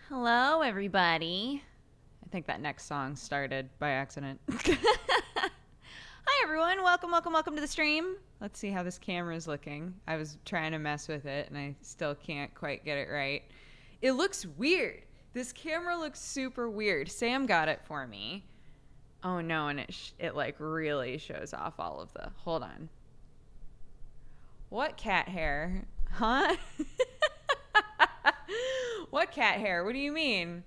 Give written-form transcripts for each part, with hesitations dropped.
Hello, everybody. I think that next song started by accident. Hi, everyone. Welcome to the stream. Let's see how this camera is looking. I was trying to mess with it, and I still can't quite get it right. It looks weird. This camera looks super weird. Sam got it for me. Oh, no, and it like, really shows off all of the... Hold on. What cat hair? Huh? What cat hair? What do you mean?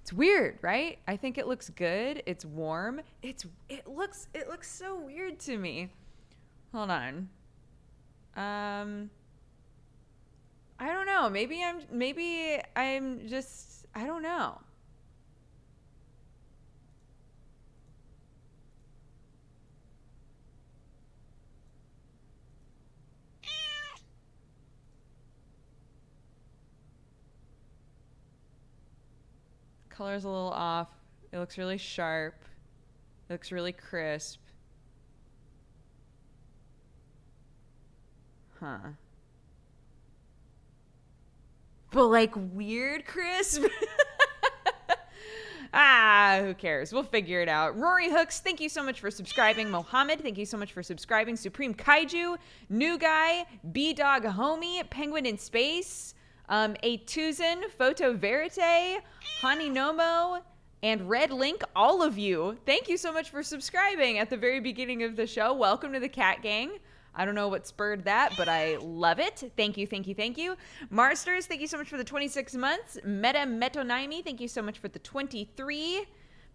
It's weird, right? I think it looks good. It's warm. It looks so weird to me. Hold on. I don't know. Maybe I'm just I don't know. Color's a little off. It looks really sharp. It looks really crisp. Huh. But like weird crisp? Who cares? We'll figure it out. Rory Hooks, thank you so much for subscribing. Mohammed, thank you so much for subscribing. Supreme Kaiju, New Guy, B-Dog Homie, Penguin in Space, A Tuzin, Photo Verite, Hani Nomo, and Red Link, all of you. Thank you so much for subscribing at the very beginning of the show. Welcome to the Cat Gang. I don't know what spurred that, but I love it. Thank you. Marsters, thank you so much for the 26 months. Meta Metonaimi, thank you so much for the 23.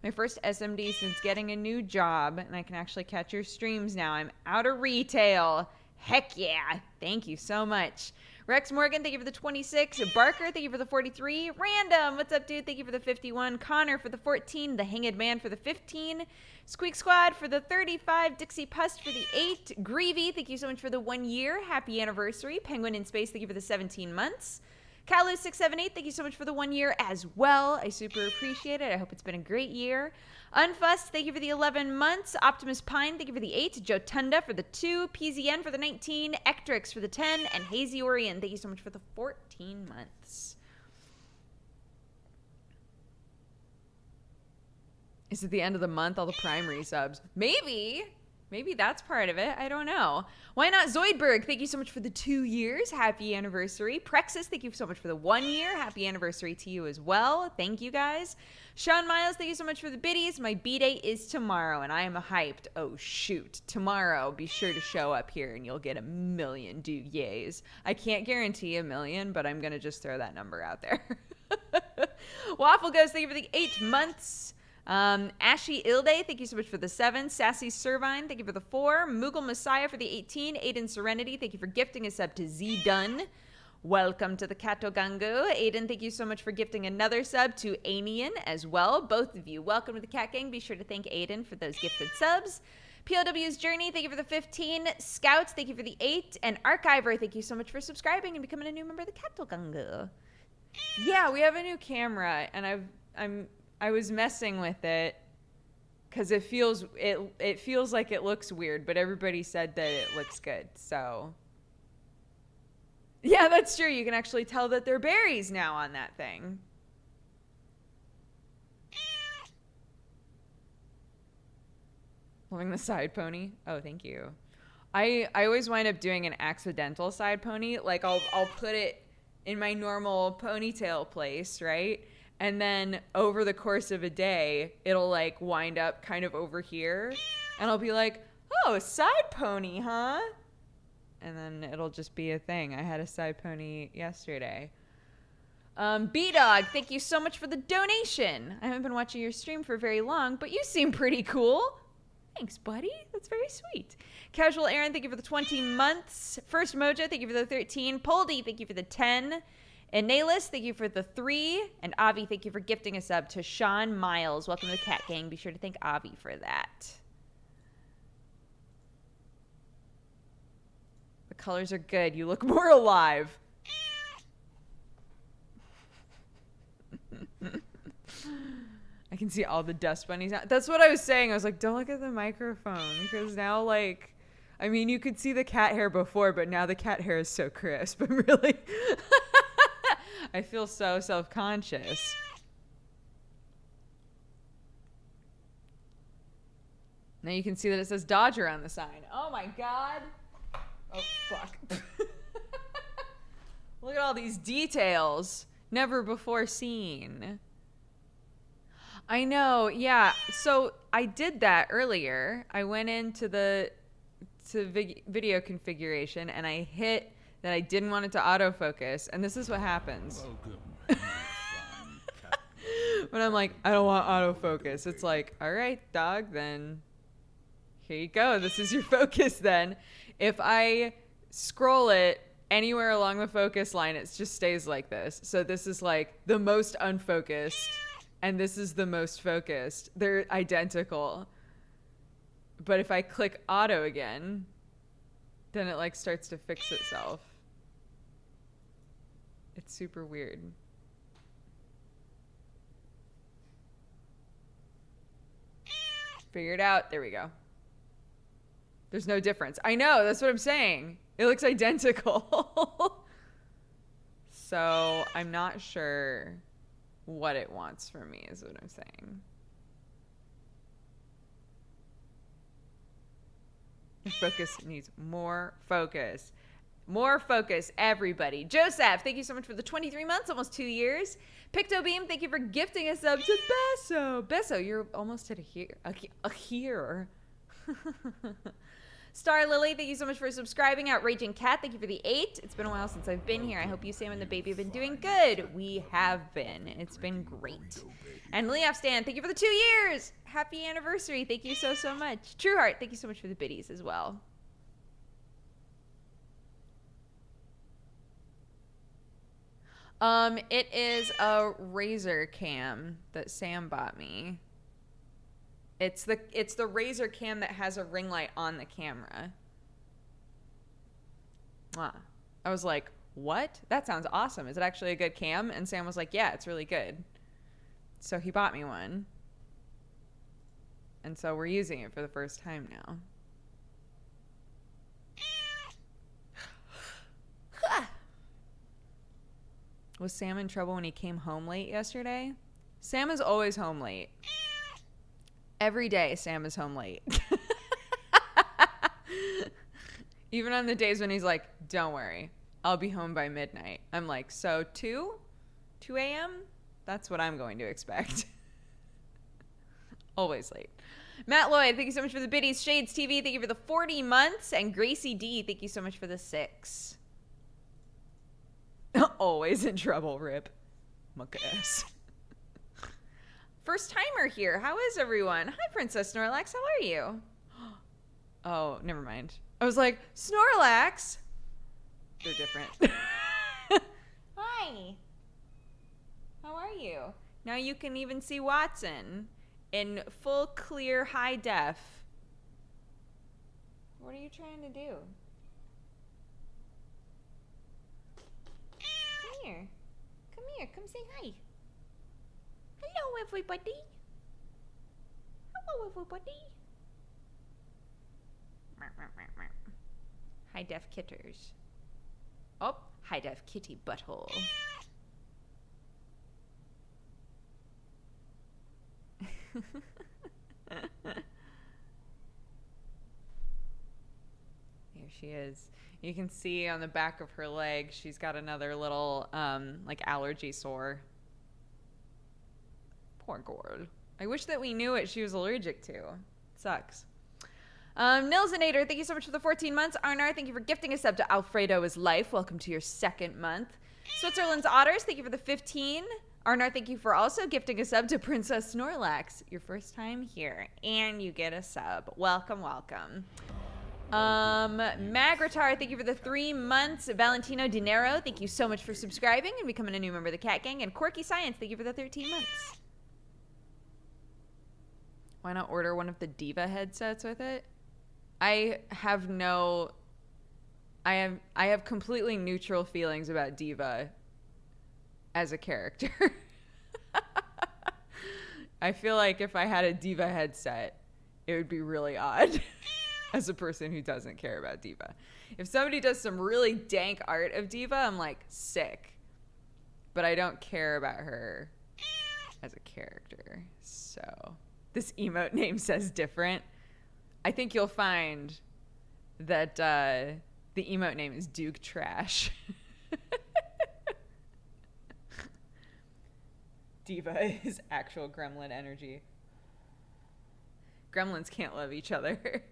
My first SMD since getting a new job, and I can actually catch your streams now. I'm out of retail. Heck yeah. Thank you so much. Rex Morgan, thank you for the 26. Barker, thank you for the 43. Random, what's up, dude? Thank you for the 51. Connor for the 14. The Hanged Man for the 15. Squeak Squad for the 35. Dixie Pust for the 8. Greavy, thank you so much for the 1 year. Happy anniversary. Penguin in Space, thank you for the 17 months. Kalu678, thank you so much for the 1 year as well. I super appreciate it. I hope it's been a great year. Unfussed, thank you for the 11 months. Optimus Pine, thank you for the 8. Jotunda for the 2. PZN for the 19. Ectrix for the 10. And Hazy Orion, thank you so much for the 14 months. Is it the end of the month, all the Prime resubs? Maybe that's part of it. I don't know. Why not Zoidberg? Thank you so much for the 2 years. Happy anniversary. Prexus, thank you so much for the 1 year. Happy anniversary to you as well. Thank you, guys. Sean Miles, thank you so much for the biddies. My B-Day is tomorrow, and I am hyped. Oh, shoot. Tomorrow, be sure to show up here, and you'll get 1 million yays. I can't guarantee 1 million, but I'm going to just throw that number out there. Waffle Ghost, thank you for the 8 months. Ashy Ilde, thank you so much for the 7. Sassy Servine, thank you for the 4. Moogle Messiah for the 18. Aiden Serenity, thank you for gifting a sub to Z Dunn. Welcome to the Katogangu. Aiden, thank you so much for gifting another sub to Anian as well. Both of you, welcome to the Cat Gang. Be sure to thank Aiden for those gifted subs. POW's Journey, thank you for the 15. Scouts, thank you for the 8. And Archiver, thank you so much for subscribing and becoming a new member of the Katogangu. Yeah, we have a new camera, and I was messing with it because it feels like it looks weird, but everybody said that it looks good. So yeah, that's true. You can actually tell that they're berries now on that thing. Loving the side pony. Oh, thank you. I always wind up doing an accidental side pony. Like I'll put it in my normal ponytail place, right? And then over the course of a day, it'll like wind up kind of over here. And I'll be like, oh, side pony, huh? And then it'll just be a thing. I had a side pony yesterday. B-Dog, thank you so much for the donation. I haven't been watching your stream for very long, but you seem pretty cool. Thanks, buddy. That's very sweet. Casual Aaron, thank you for the 20 months. First Mojo, thank you for the 13. Poldy, thank you for the 10. And Nayless, thank you for the 3. And Avi, thank you for gifting a sub to Sean Miles. Welcome to the Cat Gang. Be sure to thank Avi for that. The colors are good. You look more alive. I can see all the dust bunnies now. That's what I was saying. I was like, don't look at the microphone. Because now, like, I mean, you could see the cat hair before, but now the cat hair is so crisp. I'm really... I feel so self-conscious. Now you can see that it says Dodger on the sign. Oh my God. Oh, fuck. Look at all these details. Never before seen. I know, yeah. So I did that earlier. I went into video configuration and I hit that I didn't want it to autofocus. And this is what happens. When I'm like, I don't want autofocus. It's like, all right, dog, then here you go. This is your focus then. If I scroll it anywhere along the focus line, it just stays like this. So this is like the most unfocused and this is the most focused. They're identical. But if I click auto again, then it like starts to fix itself. It's super weird. Figure it out. There we go. There's no difference. I know, that's what I'm saying. It looks identical. So I'm not sure what it wants from me is what I'm saying. Focus needs more focus. More focus, everybody. Joseph, thank you so much for the 23 months, almost 2 years. Pictobeam, thank you for gifting us up to Besso. Besso, you're almost at a here. Star Lily, thank you so much for subscribing. Outraging Cat, thank you for the 8. It's been a while since I've been here. I hope you, Sam, and the baby have been doing good. We have been. It's been great. And Leof Stan, thank you for the 2 years. Happy anniversary. Thank you so, so much. Trueheart, thank you so much for the biddies as well. It is a Razer cam that Sam bought me. It's the Razer cam that has a ring light on the camera. I was like, what? That sounds awesome. Is it actually a good cam? And Sam was like, yeah, it's really good. So he bought me one. And so we're using it for the first time now. Was Sam in trouble when he came home late yesterday? Sam is always home late. Every day, Sam is home late. Even on the days when he's like, don't worry, I'll be home by midnight. I'm like, so 2 a.m.? That's what I'm going to expect. Always late. Matt Lloyd, thank you so much for the biddies. Shades TV, thank you for the 40 months. And Gracie D, thank you so much for the 6. Always in trouble, Rip. Mucka ass. First timer here. How is everyone? Hi, Princess Snorlax. How are you? Oh, never mind. I was like, Snorlax. They're different. Hi. How are you? Now you can even see Watson in full clear high def. What are you trying to do? Come here. Come here. Come say hi. Hello, everybody. Hello, everybody. High def kitters. Oh, high def kitty butthole. Here she is. You can see on the back of her leg, she's got another little, like allergy sore. Poor girl. I wish that we knew what she was allergic to. Sucks. Nilsinator, thank you so much for the 14 months. Arnar, thank you for gifting a sub to Alfredo is Life. Welcome to your 2nd month. Switzerland's Otters, thank you for the 15. Arnar, thank you for also gifting a sub to Princess Snorlax. Your first time here, and you get a sub. Welcome, welcome. Magritar, thank you for the 3 months. Valentino Dinero, thank you so much for subscribing and becoming a new member of the Cat Gang. And Quirky Science, thank you for the 13 months. Why not order one of the Diva headsets with it? I have completely neutral feelings about Diva as a character. I feel like if I had a Diva headset, it would be really odd as a person who doesn't care about Diva. If somebody does some really dank art of Diva, I'm like, sick. but I don't care about her as a character. So this emote name says different. I think you'll find that the emote name is Duke Trash. Diva is actual gremlin energy. Gremlins can't love each other.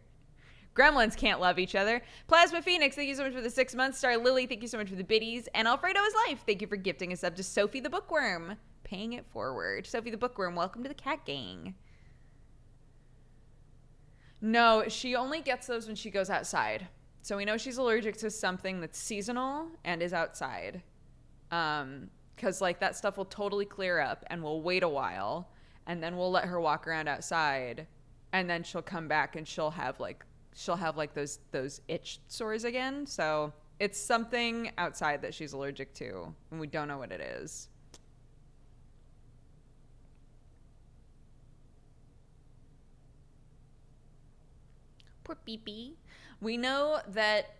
Gremlins can't love each other. Plasma Phoenix, thank you so much for the 6 months. Star Lily, thank you so much for the biddies. And Alfredo is Life, thank you for gifting us up to Sophie the Bookworm. Paying it forward. Sophie the Bookworm, welcome to the cat gang. No, she only gets those when she goes outside. So we know she's allergic to something that's seasonal and is outside. Because like that stuff will totally clear up and we'll wait a while. And then we'll let her walk around outside. And then she'll come back and she'll have like those itch sores again. So it's something outside that she's allergic to. And we don't know what it is. Poor Pee-Pee. We know that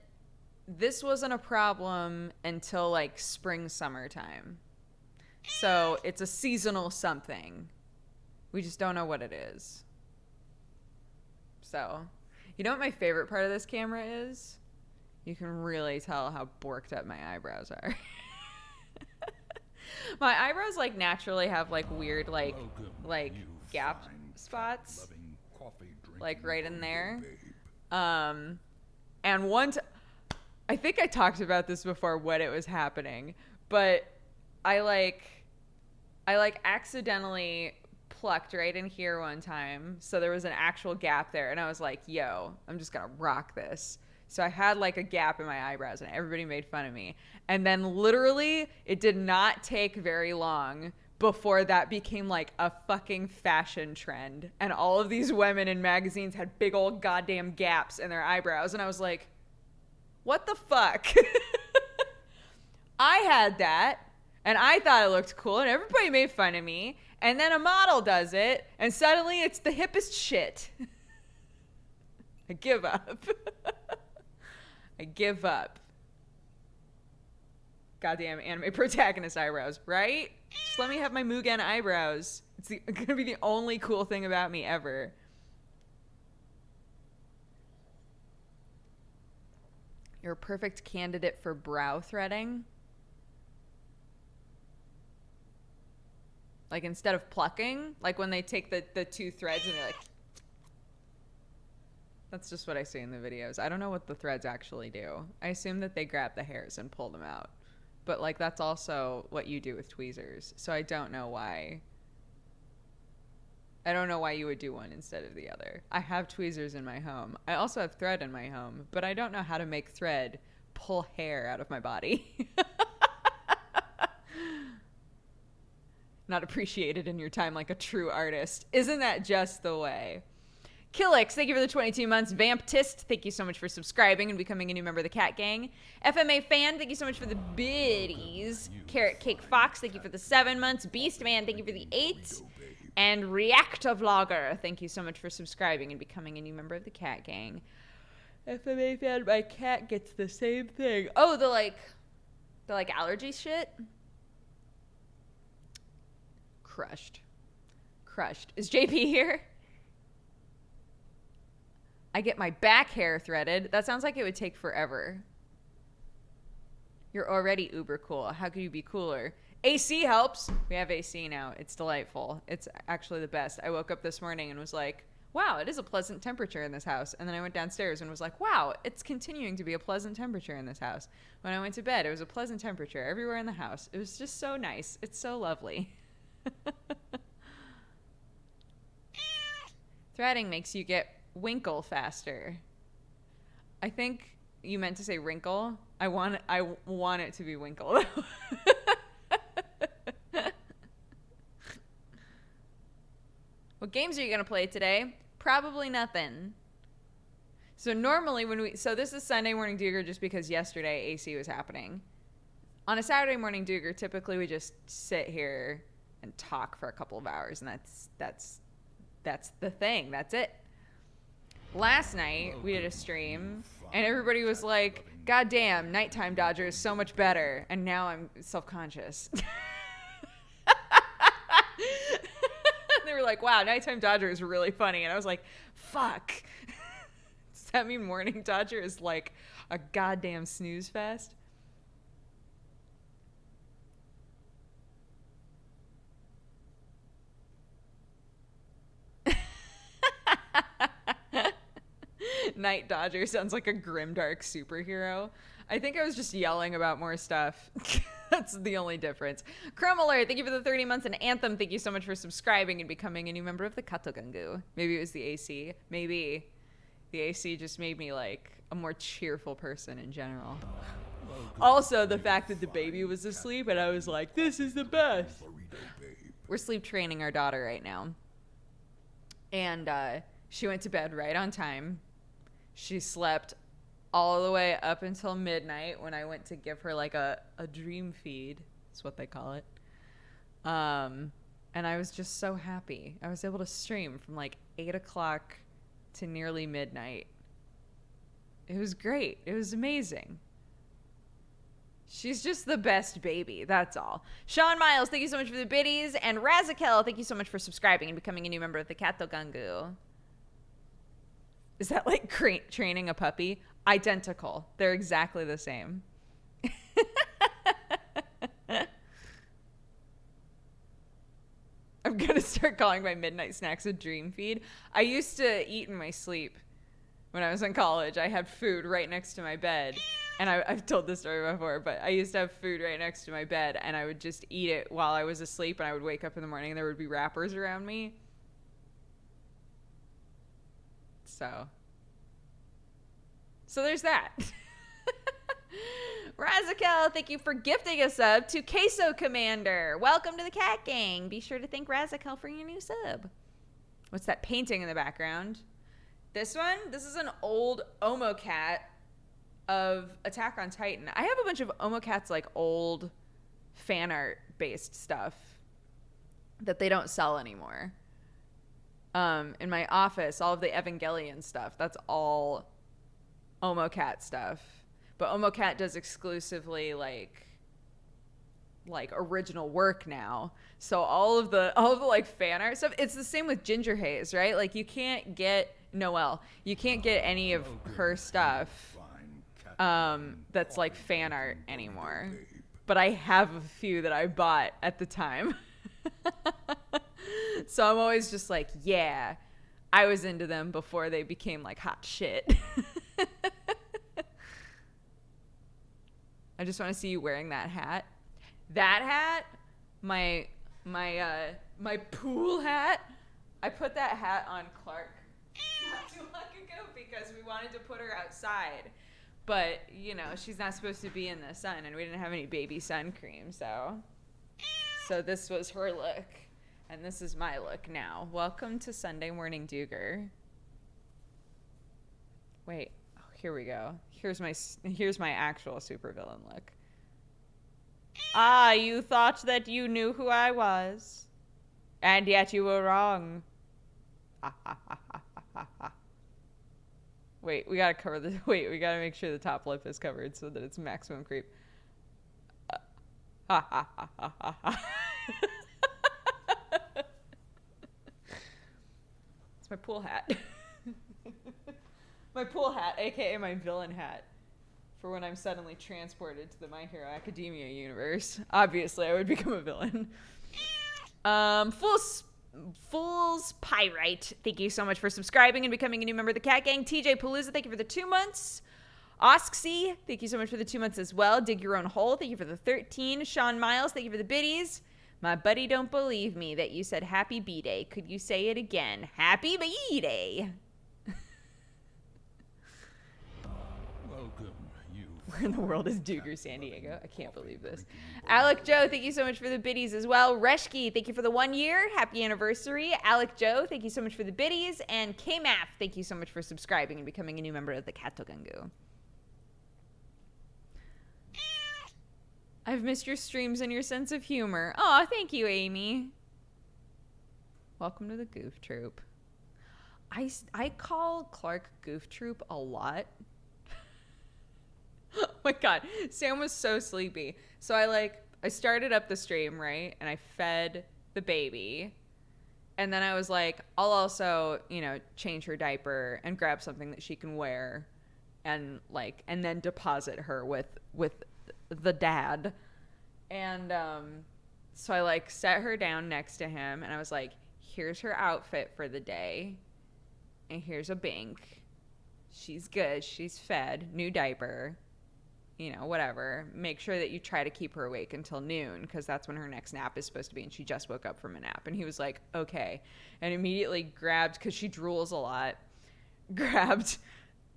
this wasn't a problem until like spring, summertime. So it's a seasonal something. We just don't know what it is. So, you know what my favorite part of this camera is? You can really tell how borked up my eyebrows are. My eyebrows like naturally have like weird like gap spots. Like right in there. And I think I talked about this before when it was happening, but I accidentally plucked right in here one time. So there was an actual gap there and I was like, yo, I'm just gonna rock this. So I had like a gap in my eyebrows and everybody made fun of me. And then literally it did not take very long before that became like a fucking fashion trend. And all of these women in magazines had big old goddamn gaps in their eyebrows. And I was like, what the fuck? I had that and I thought it looked cool and everybody made fun of me. And then a model does it and suddenly it's the hippest shit. I give up. I give up. Goddamn anime protagonist eyebrows, right? Just let me have my Mugen eyebrows. It's gonna be the only cool thing about me ever. You're a perfect candidate for brow threading. Like instead of plucking, like when they take the two threads and they're like... That's just what I see in the videos. I don't know what the threads actually do. I assume that they grab the hairs and pull them out. But like that's also what you do with tweezers. So I don't know why. I don't know why you would do one instead of the other. I have tweezers in my home. I also have thread in my home, but I don't know how to make thread pull hair out of my body. Not appreciated in your time like a true artist. Isn't that just the way? Killix, thank you for the 22 months. Vamptist, thank you so much for subscribing and becoming a new member of the Cat Gang. FMA Fan, thank you so much for the biddies. Carrot Cake Fox, thank you for the 7 months. Beast Man, thank you for the 8. And Reacta Vlogger, thank you so much for subscribing and becoming a new member of the Cat Gang. FMA Fan, my cat gets the same thing. Oh, the allergy shit? Crushed. Is JP here? I get my back hair threaded. That sounds like it would take forever. You're already uber cool. How could you be cooler? AC helps. We have AC now. It's delightful. It's actually the best. I woke up this morning and was like, wow, it is a pleasant temperature in this house. And then I went downstairs and was like, wow, it's continuing to be a pleasant temperature in this house. When I went to bed, it was a pleasant temperature everywhere in the house. It was just so nice. It's so lovely. Threading makes you get winkle faster. I think you meant to say wrinkle. I want it to be winkle though. What games are you gonna play today? Probably nothing. So normally so this is Sunday morning Dooger just because yesterday AC was happening. On a Saturday morning Dooger, typically we just sit here and talk for a couple of hours, and that's the thing. That's it. Last night, we did a stream, and everybody was like, God damn, Nighttime Dodger is so much better. And now I'm self-conscious. They were like, wow, Nighttime Dodger is really funny. And I was like, fuck. Does that mean Morning Dodger is like a goddamn snooze fest? Night Dodger sounds like a grimdark superhero. I think I was just yelling about more stuff. That's the only difference. Chrome Alert, thank you for the 30 months. And Anthem, thank you so much for subscribing and becoming a new member of the Katogangu. Maybe it was the AC. Maybe the AC just made me like a more cheerful person in general. Also, the fact that the baby was asleep and I was like, this is the best. We're sleep training our daughter right now. And she went to bed right on time. She slept all the way up until midnight when I went to give her like a dream feed. That's what they call it. And I was just so happy. I was able to stream from like 8 o'clock to nearly midnight. It was great. It was amazing. She's just the best baby. That's all. Sean Miles, thank you so much for the biddies. And Razakel, thank you so much for subscribing and becoming a new member of the Katogangu. Is that like training a puppy? Identical. They're exactly the same. I'm going to start calling my midnight snacks a dream feed. I used to eat in my sleep when I was in college. I had food right next to my bed. And I've told this story before, but I used to have food right next to my bed, and I would just eat it while I was asleep, and I would wake up in the morning, and there would be wrappers around me. So there's that. Razakel, thank you for gifting a sub to Queso Commander. Welcome to the Cat Gang. Be sure to thank Razakel for your new sub. What's that painting in the background? This one? This is an old Omo cat of Attack on Titan. I have a bunch of Omo Cat's like old fan art based stuff that they don't sell anymore. In my office, all of the Evangelion stuff, that's all Omo Cat stuff. But Omo Cat does exclusively like original work now. So all of the like fan art stuff, it's the same with Ginger Haze, right? Like you can't get Noelle. You can't get any of her stuff that's like fan art anymore. But I have a few that I bought at the time. So I'm always just like, yeah, I was into them before they became like hot shit. I just want to see you wearing that hat. That hat, my pool hat. I put that hat on Clark not too long ago because we wanted to put her outside. But, you know, she's not supposed to be in the sun, and we didn't have any baby sun cream, so this was her look, and this is my look now. Welcome to Sunday Morning Dooger. Wait, oh, here we go. Here's my actual supervillain look. Ah, you thought that you knew who I was, and yet you were wrong. Ha ha ha ha ha ha. Wait, we gotta make sure the top lip is covered so that it's maximum creep. Ha ha ha ha ha ha. It's my pool hat. My pool hat, aka my villain hat, for when I'm suddenly transported to the My Hero Academia universe. Obviously, I would become a villain. Fool's Pyrite, thank you so much for subscribing and becoming a new member of the Cat Gang. TJ Palooza, thank you for the 2 months. Osksy, thank you so much for the 2 months as well. Dig Your Own Hole, thank you for the 13. Sean Miles, thank you for the biddies. My buddy don't believe me that you said happy B-Day. Could you say it again? Happy B-Day. Welcome, you. Where in the world is Dooger San Diego? I can't believe this. Alec Joe, thank you so much for the biddies as well. Reshki, thank you for the 1 year. Happy anniversary. Alec Joe, thank you so much for the biddies. And KMAF, thank you so much for subscribing and becoming a new member of the Katogangu. I've missed your streams and your sense of humor. Aw, thank you, Amy. Welcome to the Goof Troop. I call Clark Goof Troop a lot. Oh my god, Sam was so sleepy. So I started up the stream, right? And I fed the baby. And then I was like, I'll also, change her diaper and grab something that she can wear and then deposit her with the dad. And so I set her down next to him and I was like, here's her outfit for the day. And here's a bank. She's good. She's fed. New diaper. Whatever. Make sure that you try to keep her awake until noon because that's when her next nap is supposed to be, and she just woke up from a nap. And he was like, okay. And immediately grabbed, because she drools a lot, grabbed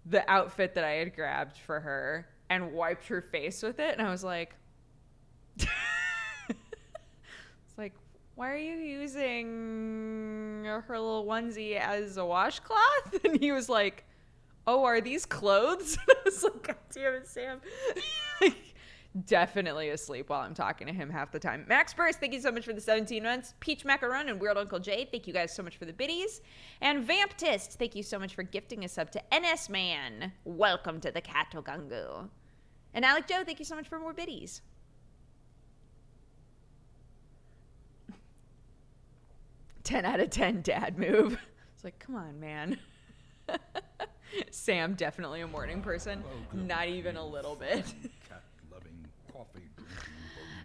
the outfit that I had grabbed for her and wiped her face with it. And I was like, it's like, why are you using her little onesie as a washcloth? And he was like, oh, are these clothes? And I was like, God damn it, Sam. Definitely asleep while I'm talking to him half the time. Max Burst, thank you so much for the 17 months. Peach Macaron and Weird Uncle Jay, thank you guys so much for the biddies. And Vamptist, thank you so much for gifting a sub to NS Man. Welcome to the Katogungu. And Alec Joe, thank you so much for more biddies. Ten out of 10 dad move. It's like, come on, man. Sam, definitely a morning person. Not even a little bit.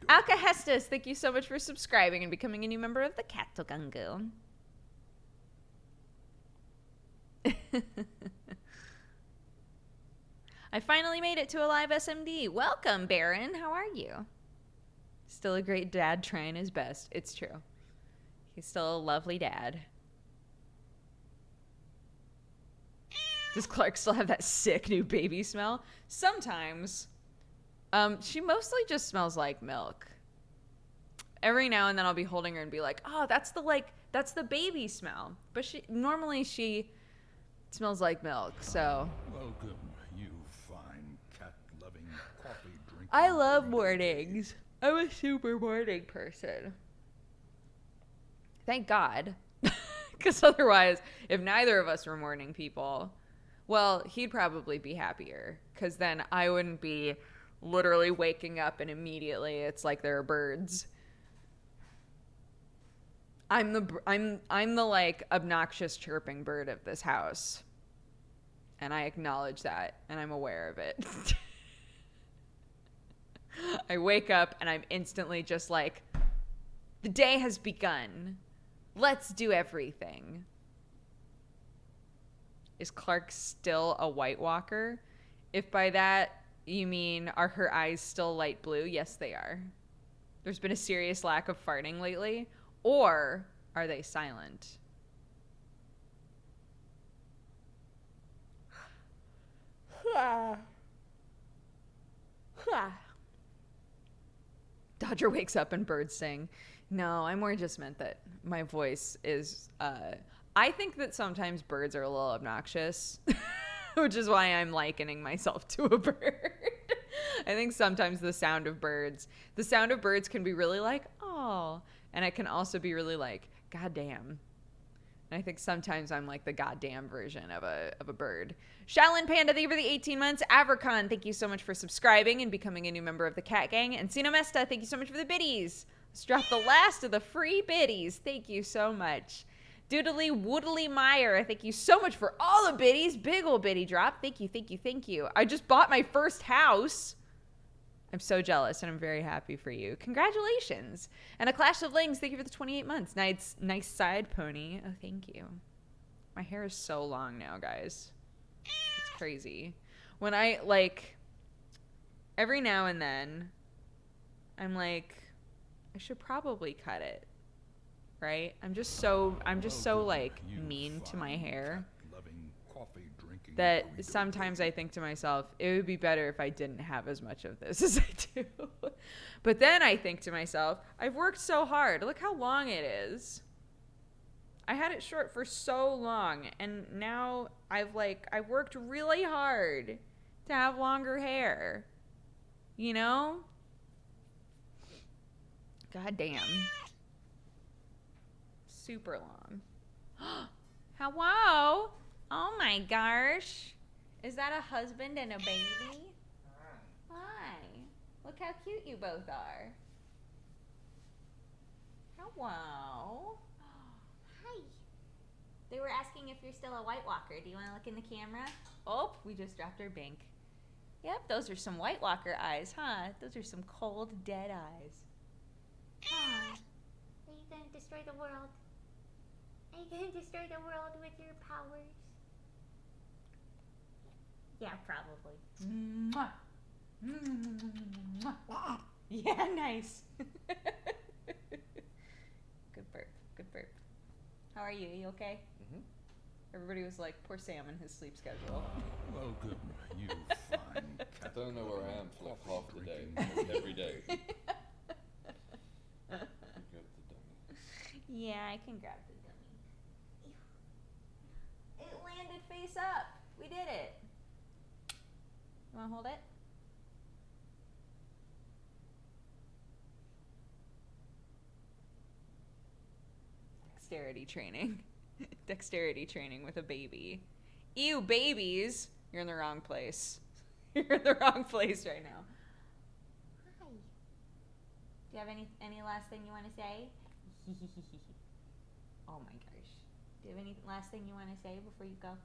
Alcahestus, thank you so much for subscribing and becoming a new member of the Katogungu. I finally made it to a live SMD. Welcome, Baron. How are you? Still a great dad trying his best. It's true. He's still a lovely dad. Does Clark still have that sick new baby smell? Sometimes. She mostly just smells like milk. Every now and then I'll be holding her and be like, oh, that's the baby smell. But she smells like milk, so. Welcome, you fine cat-loving, coffee-drinking. I love mornings. I'm a super morning person. Thank God. Because otherwise, if neither of us were morning people, well, he'd probably be happier. Because then I wouldn't be literally waking up and immediately it's like there are birds. I'm the like obnoxious chirping bird of this house. And I acknowledge that and I'm aware of it. I wake up and I'm instantly just like, the day has begun. Let's do everything. Is Clark still a White Walker? If by that you mean, are her eyes still light blue? Yes, they are. There's been a serious lack of farting lately. Or are they silent? Dodger wakes up and birds sing. No, I more just meant that my voice is... I think that sometimes birds are a little obnoxious, which is why I'm likening myself to a bird. I think sometimes the sound of birds can be really like, oh, and it can also be really like, goddamn. And I think sometimes I'm like the goddamn version of a bird. Shaolin Panda, thank you for the 18 months. Avricon, thank you so much for subscribing and becoming a new member of the Cat Gang. And Sino Mesta, thank you so much for the biddies. Let's drop the last of the free biddies. Thank you so much. Doodly Woodley Meyer, thank you so much for all the biddies. Big ol' biddy drop. Thank you, thank you, thank you. I just bought my first house. I'm so jealous and I'm very happy for you. Congratulations. And a Clash of Lings, thank you for the 28 months. Nice side pony. Oh, thank you. My hair is so long now, guys. It's crazy. When I, every now and then, I'm like, I should probably cut it. Right? I'm just so mean to my hair that sometimes I think to myself, it would be better if I didn't have as much of this as I do. But then I think to myself, I've worked so hard. Look how long it is. I had it short for so long, and now I've worked really hard to have longer hair. You know? God damn. Super long. Hello? Oh my gosh. Is that a husband and a baby? Hi. Look how cute you both are. Hello. They were asking if you're still a White Walker. Do you want to look in the camera? Oh, we just dropped our bank. Yep, those are some White Walker eyes, huh? Those are some cold, dead eyes. Are you gonna destroy the world? Are you gonna destroy the world with your powers? Yeah, probably. Mwah. Mwah. Yeah, nice. Good burp. Good burp. How are you? Are you okay? Mm-hmm. Everybody was like, poor Sam and his sleep schedule. Welcome, you fine cat. I don't know where I am for like half the day, every day. Grab the dummy. Yeah, I can grab the dummy. It landed face up. We did it. You want to hold it? Dexterity training. Dexterity training with a baby. Ew, babies. You're in the wrong place. You're in the wrong place right now. Hi. Do you have any last thing you want to say? Oh my gosh. Do you have any last thing you want to say before you go?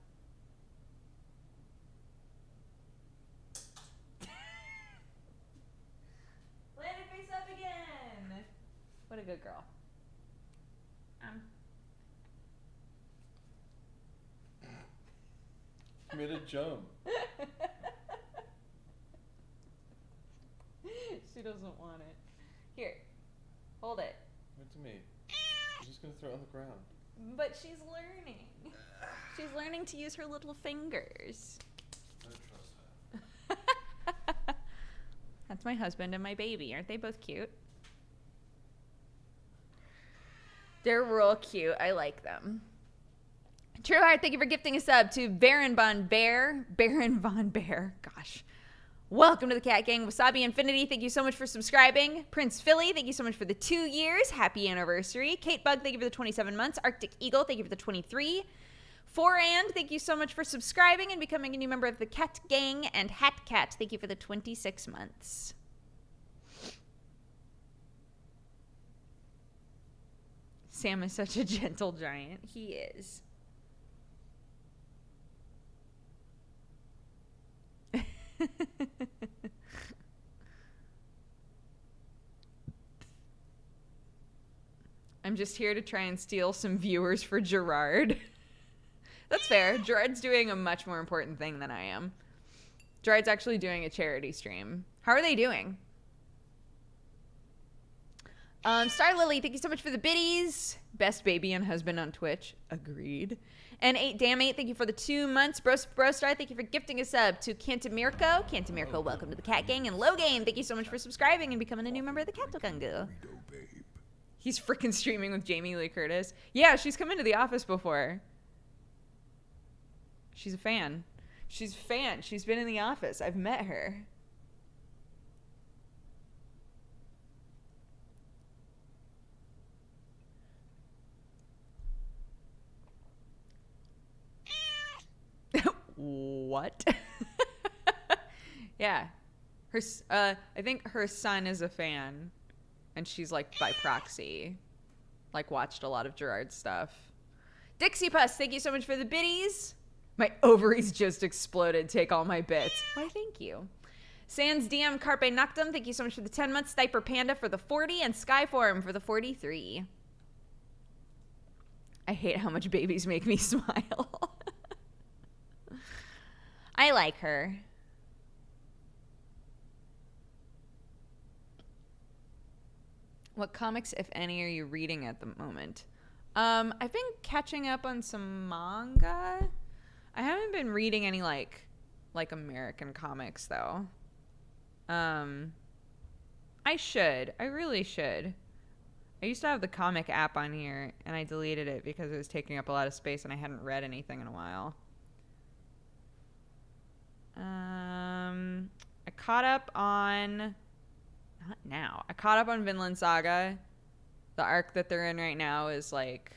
Landed face up again. What a good girl. You made a jump. She doesn't want it. Here, hold it. Wait to me. I'm just gonna throw it on the ground. But she's learning. She's learning to use her little fingers. I don't trust her. That's my husband and my baby. Aren't they both cute? They're real cute. I like them. Trueheart, thank you for gifting a sub to Baron Von Bear. Baron Von Bear. Gosh. Welcome to the Cat Gang. Wasabi Infinity, thank you so much for subscribing. Prince Philly, thank you so much for the 2 years. Happy anniversary. Kate Bug, thank you for the 27 months. Arctic Eagle, thank you for the 23. Forand, thank you so much for subscribing and becoming a new member of the Cat Gang. And Hat Cat, thank you for the 26 months. Sam is such a gentle giant. He is. I'm just here to try and steal some viewers for Gerard. That's fair. Gerard's doing a much more important thing than I am. Gerard's actually doing a charity stream. How are they doing? Star Lily, thank you so much for the biddies. Best baby and husband on Twitch. Agreed. And 8 thank you for the 2 months. Brostar, thank you for gifting a sub to Cantamirko. Cantamirko, welcome to the Cat Gang. And Logan, thank you so much for subscribing and becoming a new member of the Cat Gang. He's freaking streaming with Jamie Lee Curtis. Yeah, she's come into the office before. She's a fan. She's a fan. She's been in the office. I've met her. What? Yeah. I think her son is a fan. And she's like by proxy. Like watched a lot of Gerard's stuff. Dixie Puss, thank you so much for the biddies. My ovaries just exploded. Take all my bits. Why, thank you. Sans DM Carpe Noctum, thank you so much for the 10 months. Sniper Panda for the 40. And Skyform for the 43. I hate how much babies make me smile. I like her. What comics, if any, are you reading at the moment? I've been catching up on some manga. I haven't been reading any like American comics though. I should. I really should. I used to have the comic app on here and I deleted it because it was taking up a lot of space and I hadn't read anything in a while. I caught up on, not now. I caught up on Vinland Saga. The arc that they're in right now is like,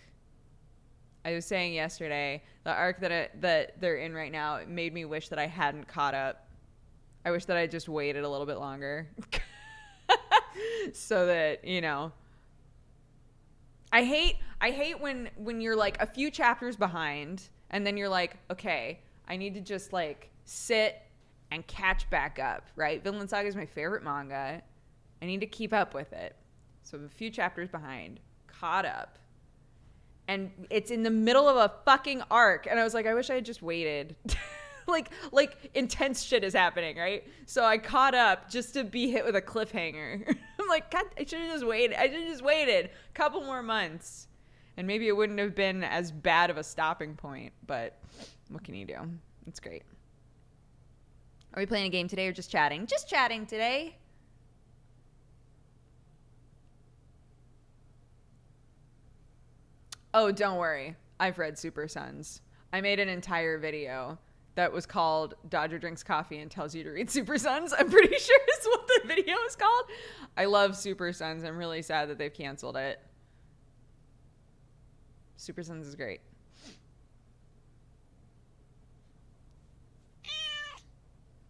I was saying yesterday, the arc that they're in right now, it made me wish that I hadn't caught up. I wish that I just waited a little bit longer. So that, you know, I hate when you're like a few chapters behind and then you're like, okay, I need to just like sit and catch back up, right? Vinland Saga is my favorite manga. I need to keep up with it. So I'm a few chapters behind, caught up. And it's in the middle of a fucking arc. And I was like, I wish I had just waited. like intense shit is happening, right? So I caught up just to be hit with a cliffhanger. I'm like, God, I should have just waited. I should have just waited a couple more months. And maybe it wouldn't have been as bad of a stopping point. But what can you do? It's great. Are we playing a game today or just chatting? Just chatting today. Oh, don't worry. I've read Super Sons. I made an entire video that was called Dodger Drinks Coffee and Tells You to Read Super Sons. I'm pretty sure is what the video is called. I love Super Sons. I'm really sad that they've canceled it. Super Sons is great.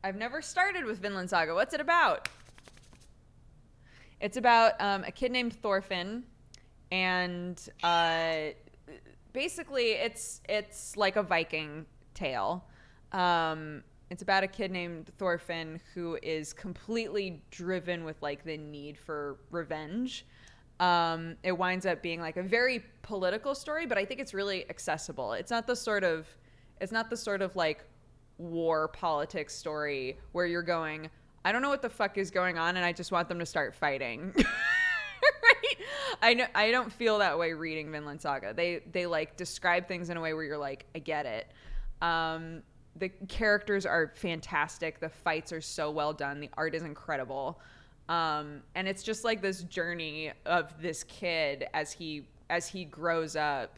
I've never started with Vinland Saga. What's it about? It's about a kid named Thorfinn, and basically it's like a Viking tale. It's about a kid named Thorfinn who is completely driven with like the need for revenge. It winds up being like a very political story, but I think it's really accessible. It's not the sort of like war politics story where you're going, I don't know what the fuck is going on and I just want them to start fighting. Right? I don't feel that way reading Vinland Saga. They like describe things in a way where you're like, I get it. The characters are fantastic. The fights are so well done. The art is incredible. And it's just like this journey of this kid as he grows up,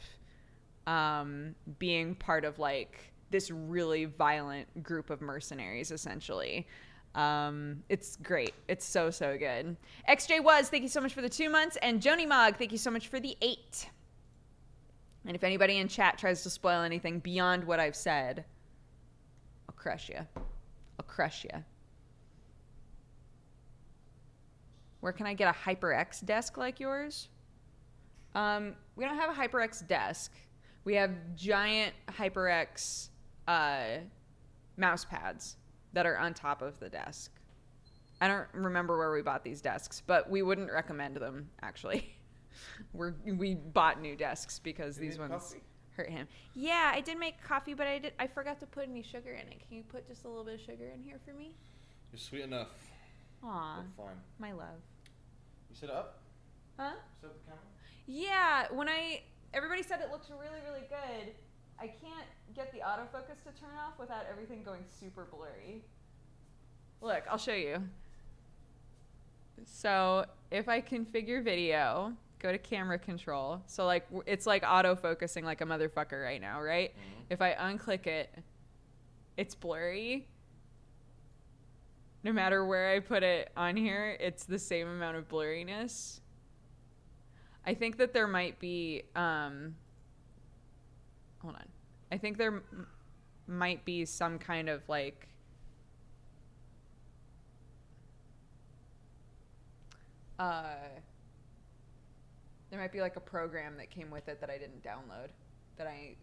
being part of like this really violent group of mercenaries, essentially. It's great. It's so good. XJ Was, thank you so much for the 2 months. And Joni Mog, thank you so much for the 8. And if anybody in chat tries to spoil anything beyond what I've said, I'll crush you. I'll crush you. Where can I get a HyperX desk like yours? We don't have a HyperX desk. We have giant HyperX mouse pads that are on top of the desk. I don't remember where we bought these desks, but we wouldn't recommend them, actually. We bought new desks because these ones coffee? hurt him. Yeah, I did make coffee, but I forgot to put any sugar in it. Can you put just a little bit of sugar in here for me? You're sweet enough. Aw, You're fine. my love. You set it up? Huh? Set up the camera? Yeah, everybody said it looks really, really good. I can't get the autofocus to turn off without everything going super blurry. Look, I'll show you. So if I configure video, go to camera control. So like it's like autofocusing like a motherfucker right now, right? Mm-hmm. If I unclick it, it's blurry. No matter where I put it on here, it's the same amount of blurriness. I think that there might be, hold on. I think there might be some kind of like, there might be like a program that came with it that I didn't download that I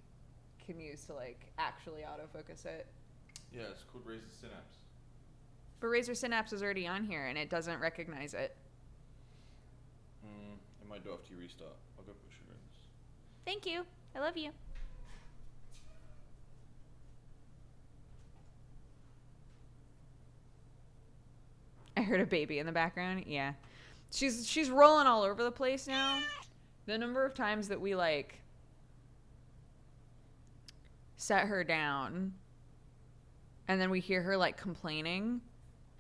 can use to like actually autofocus it. Yeah, it's called Razer Synapse. But Razer Synapse is already on here and it doesn't recognize it. It might do after you restart. I'll go put sugar in this. Thank you. I love you. I heard a baby in the background. Yeah. She's rolling all over the place now. The number of times that we like set her down and then we hear her like complaining,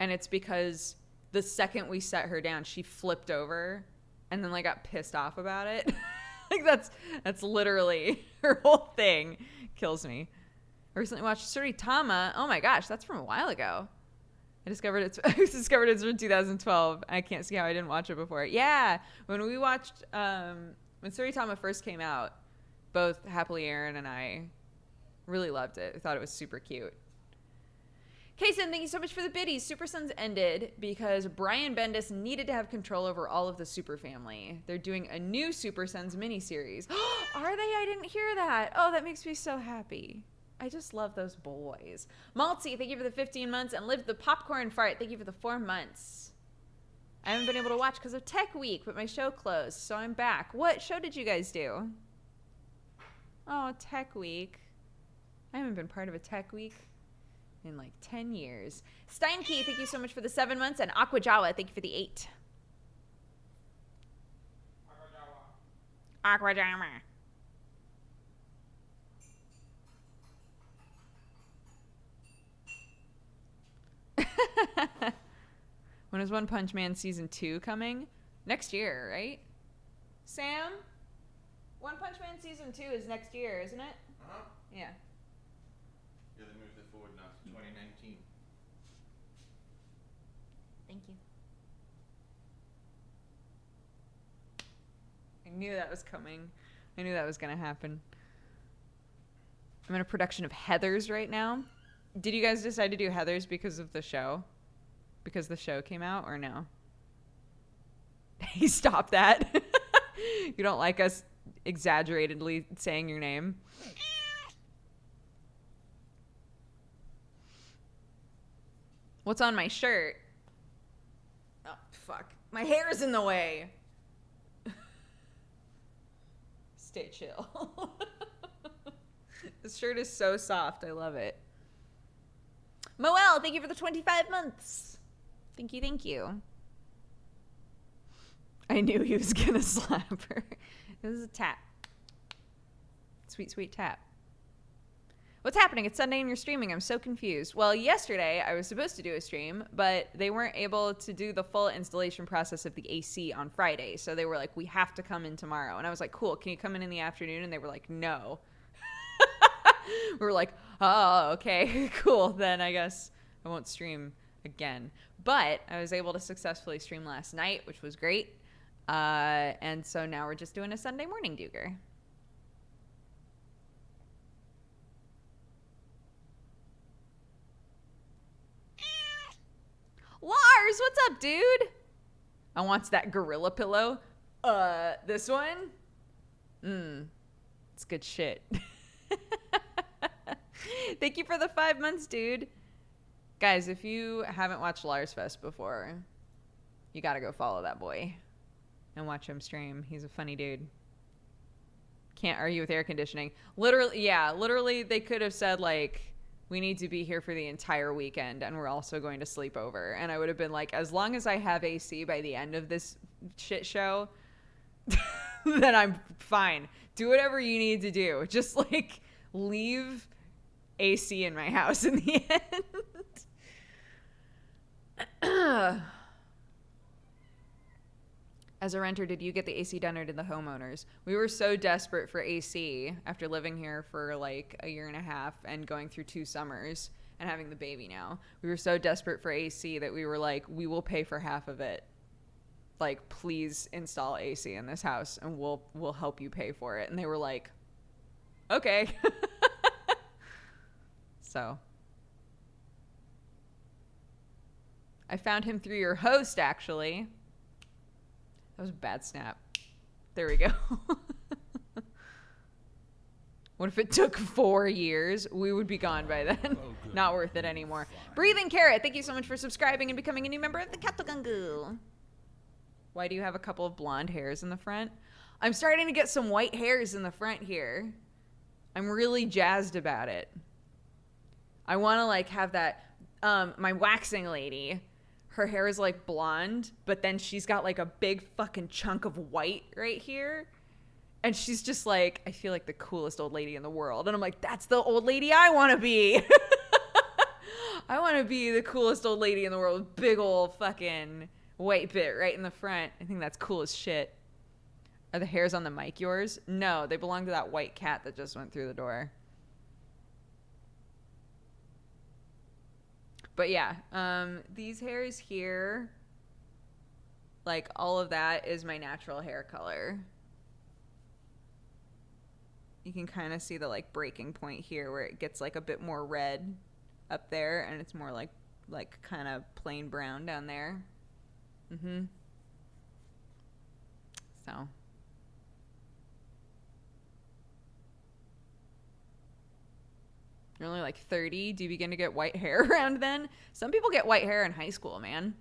and it's because the second we set her down, she flipped over and then like got pissed off about it. Like that's literally her whole thing. Kills me. I recently watched Suritama. Oh my gosh, that's from a while ago. I discovered it's from 2012. I can't see how I didn't watch it before. Yeah, when we watched when Suritama first came out, both Happily Aaron and I really loved it. I thought it was super cute. Kaysen, thank you so much for the biddies. Super Sons ended because Brian Bendis needed to have control over all of the Super family. They're doing a new Super Sons miniseries. Are they? I didn't hear that. Oh, that makes me so happy. I just love those boys. Maltzy, thank you for the 15 months. And Live the Popcorn Fart, thank you for the 4 months. I haven't been able to watch because of Tech Week, but my show closed, so I'm back. What show did you guys do? Oh, Tech Week. I haven't been part of a Tech Week in like 10 years. Steinkey, thank you so much for the 7 months. And Aquajawa, thank you for the 8. Aquajawa. When is One Punch Man season 2 coming? Next year, right? Sam? One Punch Man season 2 is next year, isn't it? Uh-huh. Yeah. Yeah, they moved it forward now to 2019. Thank you. I knew that was coming. I knew that was going to happen. I'm in a production of Heathers right now. Did you guys decide to do Heathers because of the show? Because the show came out, or no? Hey, stop that. You don't like us exaggeratedly saying your name? What's on my shirt? Oh, fuck. My hair's in the way. Stay chill. This shirt is so soft. I love it. Moel, thank you for the 25 months. Thank you, thank you. I knew he was going to slap her. This is a tap. Sweet, sweet tap. What's happening? It's Sunday and you're streaming. I'm so confused. Well, yesterday I was supposed to do a stream, but they weren't able to do the full installation process of the AC on Friday. So they were like, we have to come in tomorrow. And I was like, cool, can you come in the afternoon? And they were like, no. We were like, oh, okay, cool. Then I guess I won't stream again. But I was able to successfully stream last night, which was great. And so now we're just doing a Sunday morning Dooger. Lars, what's up, dude? I want that gorilla pillow. This one? It's good shit. Thank you for the 5 months, dude. Guys, if you haven't watched Lars Fest before, you gotta go follow that boy and watch him stream. He's a funny dude. Can't argue with air conditioning. Literally, they could have said, like, we need to be here for the entire weekend, and we're also going to sleep over. And I would have been like, as long as I have AC by the end of this shit show, then I'm fine. Do whatever you need to do. Just, like, leave AC in my house in the end. As a renter, did you get the AC done or did the homeowners? We were so desperate for AC after living here for like a year and a half and going through 2 summers and having the baby now. We were so desperate for AC that we were like, we will pay for half of it. Like, please install AC in this house and we'll help you pay for it. And they were like, okay. So I found him through your host, actually. That was a bad snap. There we go. What if it took 4 years? We would be gone by then. Not worth it anymore. Breathing Carrot, thank you so much for subscribing and becoming a new member of the Katogangu. Why do you have a couple of blonde hairs in the front? I'm starting to get some white hairs in the front here. I'm really jazzed about it. I want to like have that, my waxing lady, her hair is like blonde, but then she's got like a big fucking chunk of white right here. And she's just like, I feel like the coolest old lady in the world. And I'm like, that's the old lady I want to be. I want to be the coolest old lady in the world with big old fucking white bit right in the front. I think that's cool as shit. Are the hairs on the mic yours? No, they belong to that white cat that just went through the door. But yeah, these hairs here, like all of that is my natural hair color. You can kind of see the like breaking point here where it gets like a bit more red up there, and it's more like kind of plain brown down there. So you're only like 30. Do you begin to get white hair around then? Some people get white hair in high school, man.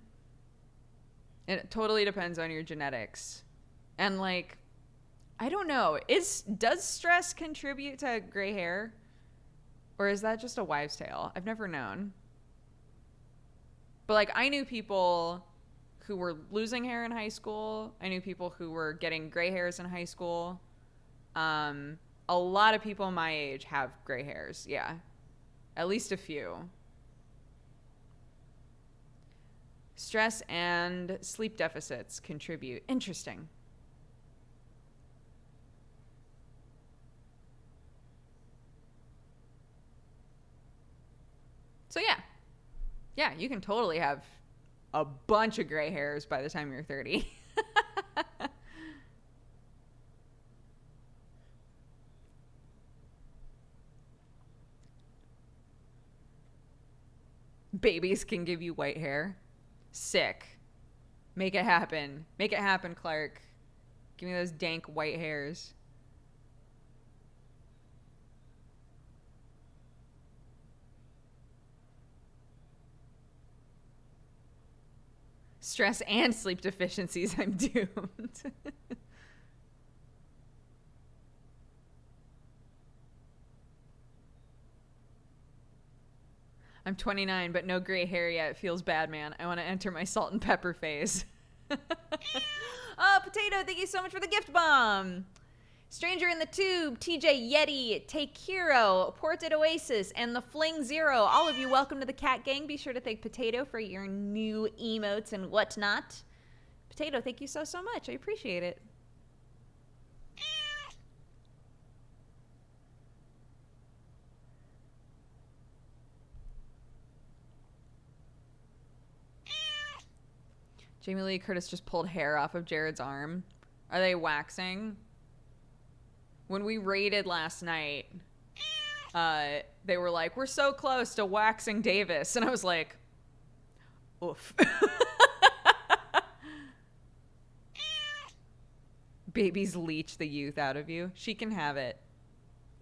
It totally depends on your genetics. And like, I don't know. Does stress contribute to gray hair? Or is that just a wives' tale? I've never known. But like, I knew people who were losing hair in high school. I knew people who were getting gray hairs in high school. A lot of people my age have gray hairs. Yeah. At least a few. Stress and sleep deficits contribute. Interesting. So yeah, you can totally have a bunch of gray hairs by the time you're 30. Babies can give you white hair. Sick. Make it happen. Make it happen, Clark. Give me those dank white hairs. Stress and sleep deficiencies, I'm doomed. I'm 29, but no gray hair yet. It feels bad, man. I want to enter my salt and pepper phase. Oh, Potato, thank you so much for the gift bomb. Stranger in the Tube, TJ Yeti, Take Hero, Ported Oasis, and the Fling Zero. All of you, welcome to the Cat Gang. Be sure to thank Potato for your new emotes and whatnot. Potato, thank you so much. I appreciate it. Jamie Lee Curtis just pulled hair off of Jared's arm. Are they waxing? When we raided last night, they were like, we're so close to waxing Davis. And I was like, oof. Babies leech the youth out of you. She can have it.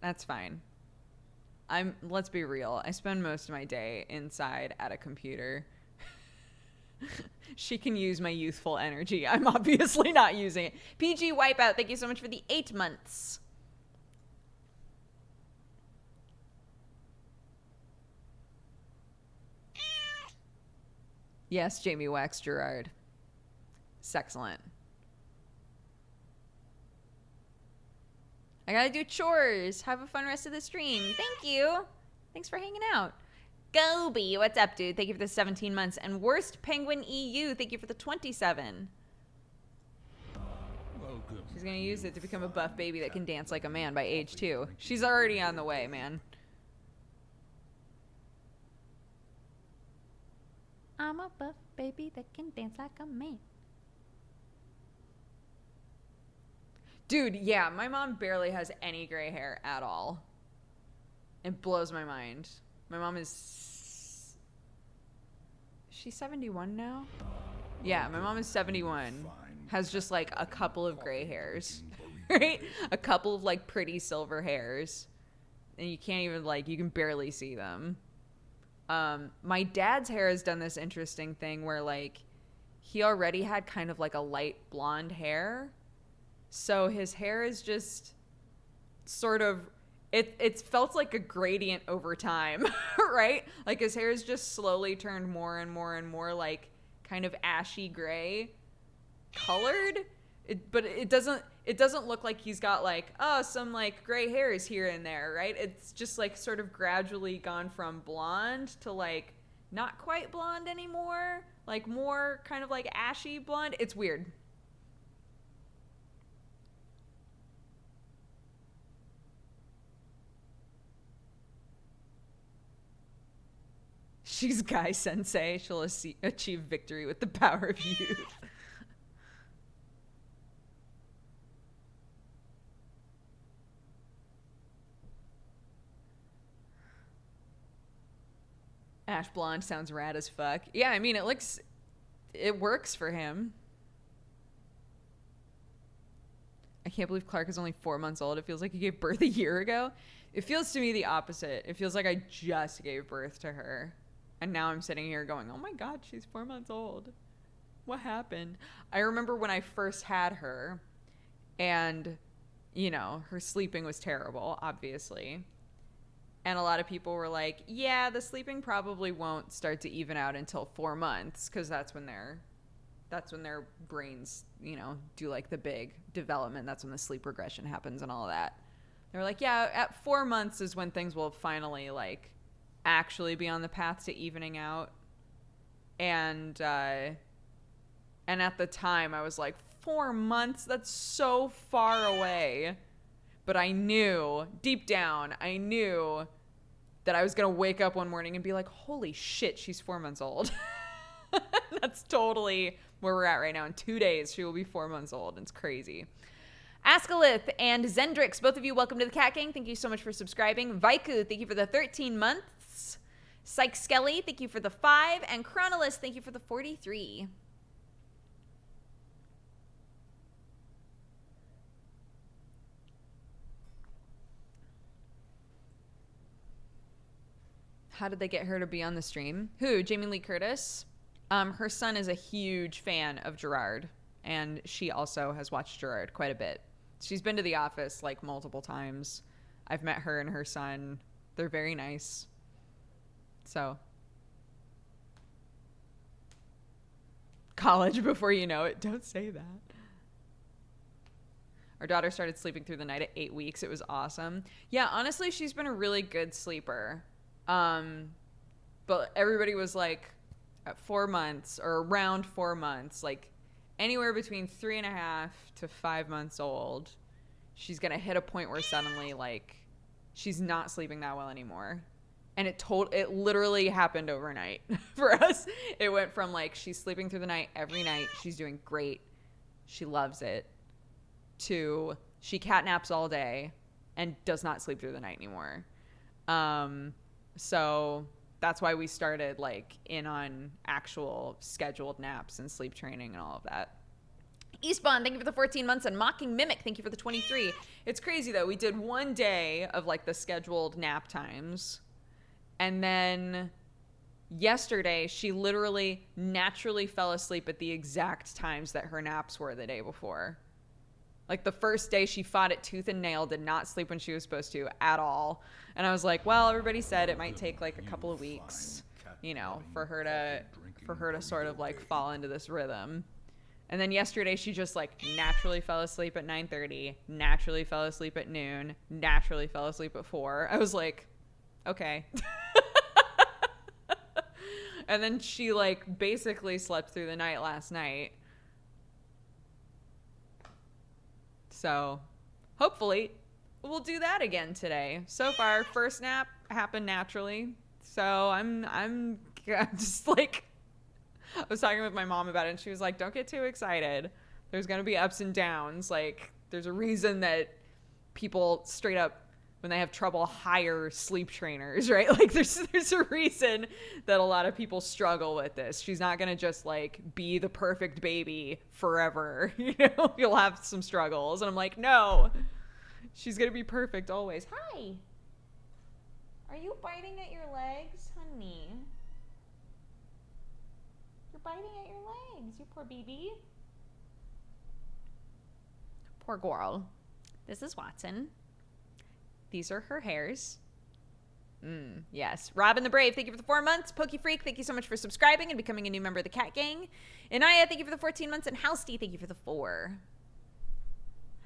That's fine. Let's be real. I spend most of my day inside at a computer. She can use my youthful energy. I'm obviously not using it. PG Wipeout, thank you so much for the 8 months. Yes, Jamie Wax Gerard. Excellent. I gotta do chores. Have a fun rest of the stream. Thank you. Thanks for hanging out. Goby, what's up, dude? Thank you for the 17 months. And Worst Penguin EU, thank you for the 27. Welcome. She's gonna use it to become a buff baby that can dance like a man by age 2. She's already on the way, man. I'm a buff baby that can dance like a man. Dude, yeah, my mom barely has any gray hair at all. It blows my mind. My mom is... She's 71 now? Yeah, my mom is 71. Has just like a couple of gray hairs. Right? A couple of like pretty silver hairs. And you can't even like, you can barely see them. My dad's hair has done this interesting thing where like he already had kind of like a light blonde hair. So his hair is just sort of, it's felt like a gradient over time, right? Like his hair is just slowly turned more and more and more like kind of ashy gray colored. But it doesn't look like he's got like, oh, some like gray hairs here and there, right? It's just like sort of gradually gone from blonde to like not quite blonde anymore, like more kind of like ashy blonde. It's weird. She's Guy Sensei. She'll achieve victory with the power of youth. Ash blonde sounds rad as fuck. Yeah, I mean, it works for him. I can't believe Clark is only 4 months old. It feels like he gave birth a year ago. It feels to me the opposite. It feels like I just gave birth to her. And now I'm sitting here going, oh my God, she's 4 months old. What happened? I remember when I first had her and, you know, her sleeping was terrible, obviously. And a lot of people were like, yeah, the sleeping probably won't start to even out until 4 months because that's when their brains, you know, do like the big development. That's when the sleep regression happens and all of that. They were like, yeah, at 4 months is when things will finally like actually be on the path to evening out. And at the time I was like, 4 months? That's so far away. But I knew, deep down, I knew that I was going to wake up one morning and be like, holy shit, she's 4 months old. That's totally where we're at right now. In 2 days, she will be 4 months old. It's crazy. Askalith and Zendrix, both of you, welcome to the Cat Gang. Thank you so much for subscribing. Vaiku, thank you for the 13 months. Psych Skelly, thank you for the 5. And Chronolist, thank you for the 43. How did they get her to be on the stream? Who? Jamie Lee Curtis? Her son is a huge fan of Gerard, and she also has watched Gerard quite a bit. She's been to the office like multiple times. I've met her and her son. They're very nice. So, college before you know it. Don't say that. Our daughter started sleeping through the night at 8 weeks. It was awesome. Yeah, honestly, she's been a really good sleeper. But everybody was like, at 4 months or around 4 months, like anywhere between 3.5 to 5 months old, she's going to hit a point where suddenly like she's not sleeping that well anymore. And it literally happened overnight for us. It went from like, she's sleeping through the night every night. She's doing great. She loves it, to she catnaps all day and does not sleep through the night anymore. So that's why we started like in on actual scheduled naps and sleep training and all of that. Eastbond, thank you for the 14 months. And Mocking Mimic, thank you for the 23. It's crazy though. We did 1 day of like the scheduled nap times. And then yesterday, she literally naturally fell asleep at the exact times that her naps were the day before. Like the first day she fought it tooth and nail, did not sleep when she was supposed to at all. And I was like, well, everybody said it might take like a couple of weeks, you know, for her to sort of like fall into this rhythm. And then yesterday she just like naturally fell asleep at 9:30, naturally fell asleep at noon, naturally fell asleep at 4. I was like, okay. And then she like basically slept through the night last night. So hopefully we'll do that again today. So far, first nap happened naturally. So I'm just like, I was talking with my mom about it and she was like, don't get too excited. There's going to be ups and downs. Like there's a reason that people straight up, when they have trouble, hire sleep trainers, right? Like there's a reason that a lot of people struggle with this. She's not going to just like be the perfect baby forever. You know, you'll have some struggles. And I'm like, no, she's going to be perfect always. Hi. Are you biting at your legs, honey? You're biting at your legs, you poor baby. Poor girl. This is Watson. These are her hairs. Yes. Robin the Brave, thank you for the 4 months. Pokey Freak, thank you so much for subscribing and becoming a new member of the Cat Gang. Inaya, thank you for the 14 months. And Housty, thank you for the 4.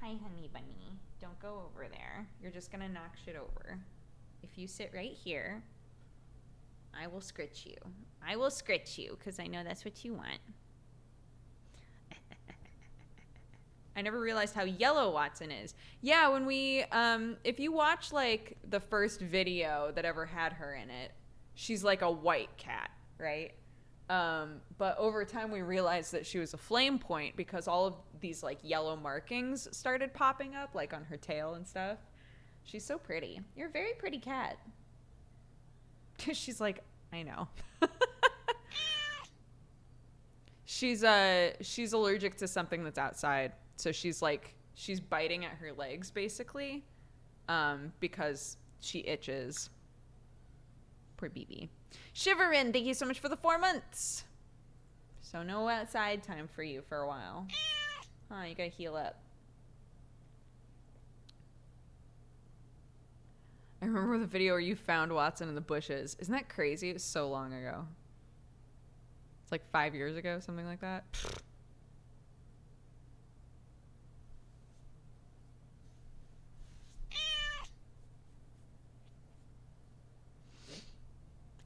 Hi, honey bunny. Don't go over there. You're just going to knock shit over. If you sit right here, I will scritch you. I will scritch you because I know that's what you want. I never realized how yellow Watson is. Yeah, when we, if you watch like the first video that ever had her in it, she's like a white cat, right? But over time we realized that she was a flame point because all of these like yellow markings started popping up like on her tail and stuff. She's so pretty. You're a very pretty cat. She's like, I know. She's allergic to something that's outside. So she's biting at her legs basically. Because she itches. Poor BB. Shiverin, thank you so much for the 4 months. So no outside time for you for a while. Huh, you gotta heal up. I remember the video where you found Watson in the bushes. Isn't that crazy? It was so long ago. It's like 5 years ago, something like that.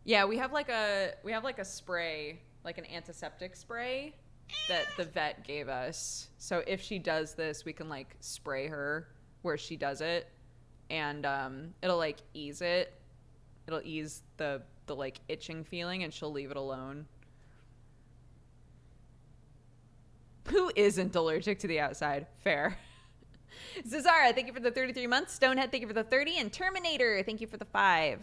Yeah, we have like a spray, like an antiseptic spray that the vet gave us. So if she does this, we can like spray her where she does it, and it'll like ease it. It'll ease the like itching feeling, and she'll leave it alone. Who isn't allergic to the outside? Fair. Zazara, thank you for the 33 months. Stonehead, thank you for the 30, and Terminator, thank you for the 5.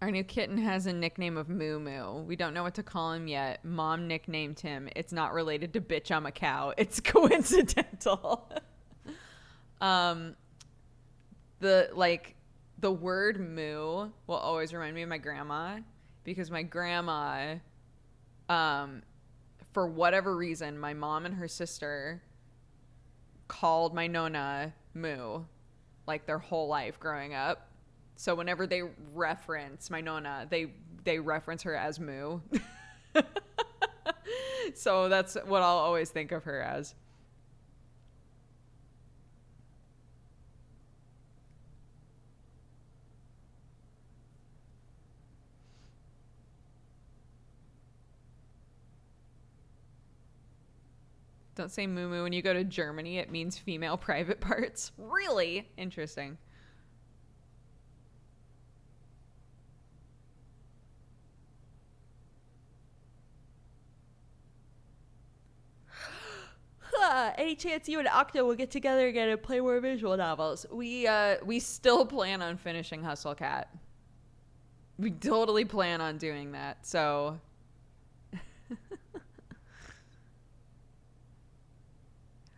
Our new kitten has a nickname of Moo Moo. We don't know what to call him yet. Mom nicknamed him. It's not related to bitch, I'm a cow. It's coincidental. The word moo will always remind me of my grandma, because my grandma, for whatever reason, my mom and her sister called my nonna Moo, like their whole life growing up. So whenever they reference my nonna, they reference her as Moo. So that's what I'll always think of her as. Don't say moo moo. When you go to Germany, it means female private parts. Really? Interesting. Any chance you and Octo will get together again and play more visual novels? We still plan on finishing Hustle Cat. We totally plan on doing that. So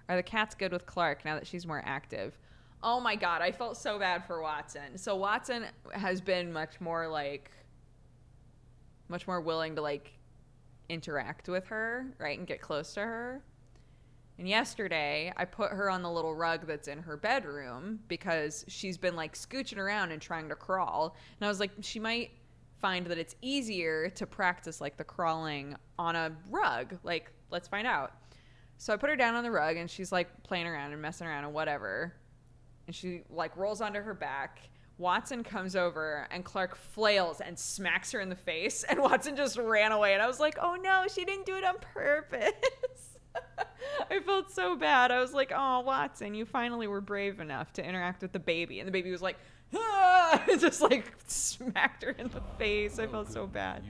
are the cats good with Clark now that she's more active? Oh my god, I felt so bad for Watson. So Watson has been much more willing to like interact with her, right, and get close to her. And yesterday, I put her on the little rug that's in her bedroom because she's been like scooching around and trying to crawl. And I was like, she might find that it's easier to practice like the crawling on a rug. Like, let's find out. So I put her down on the rug, and she's like playing around and messing around and whatever. And she like rolls onto her back. Watson comes over, and Clark flails and smacks her in the face. And Watson just ran away. And I was like, oh no, she didn't do it on purpose. I felt so bad. I was like, oh, Watson, you finally were brave enough to interact with the baby. And the baby was like, ah! Just like smacked her in the face. I felt so bad.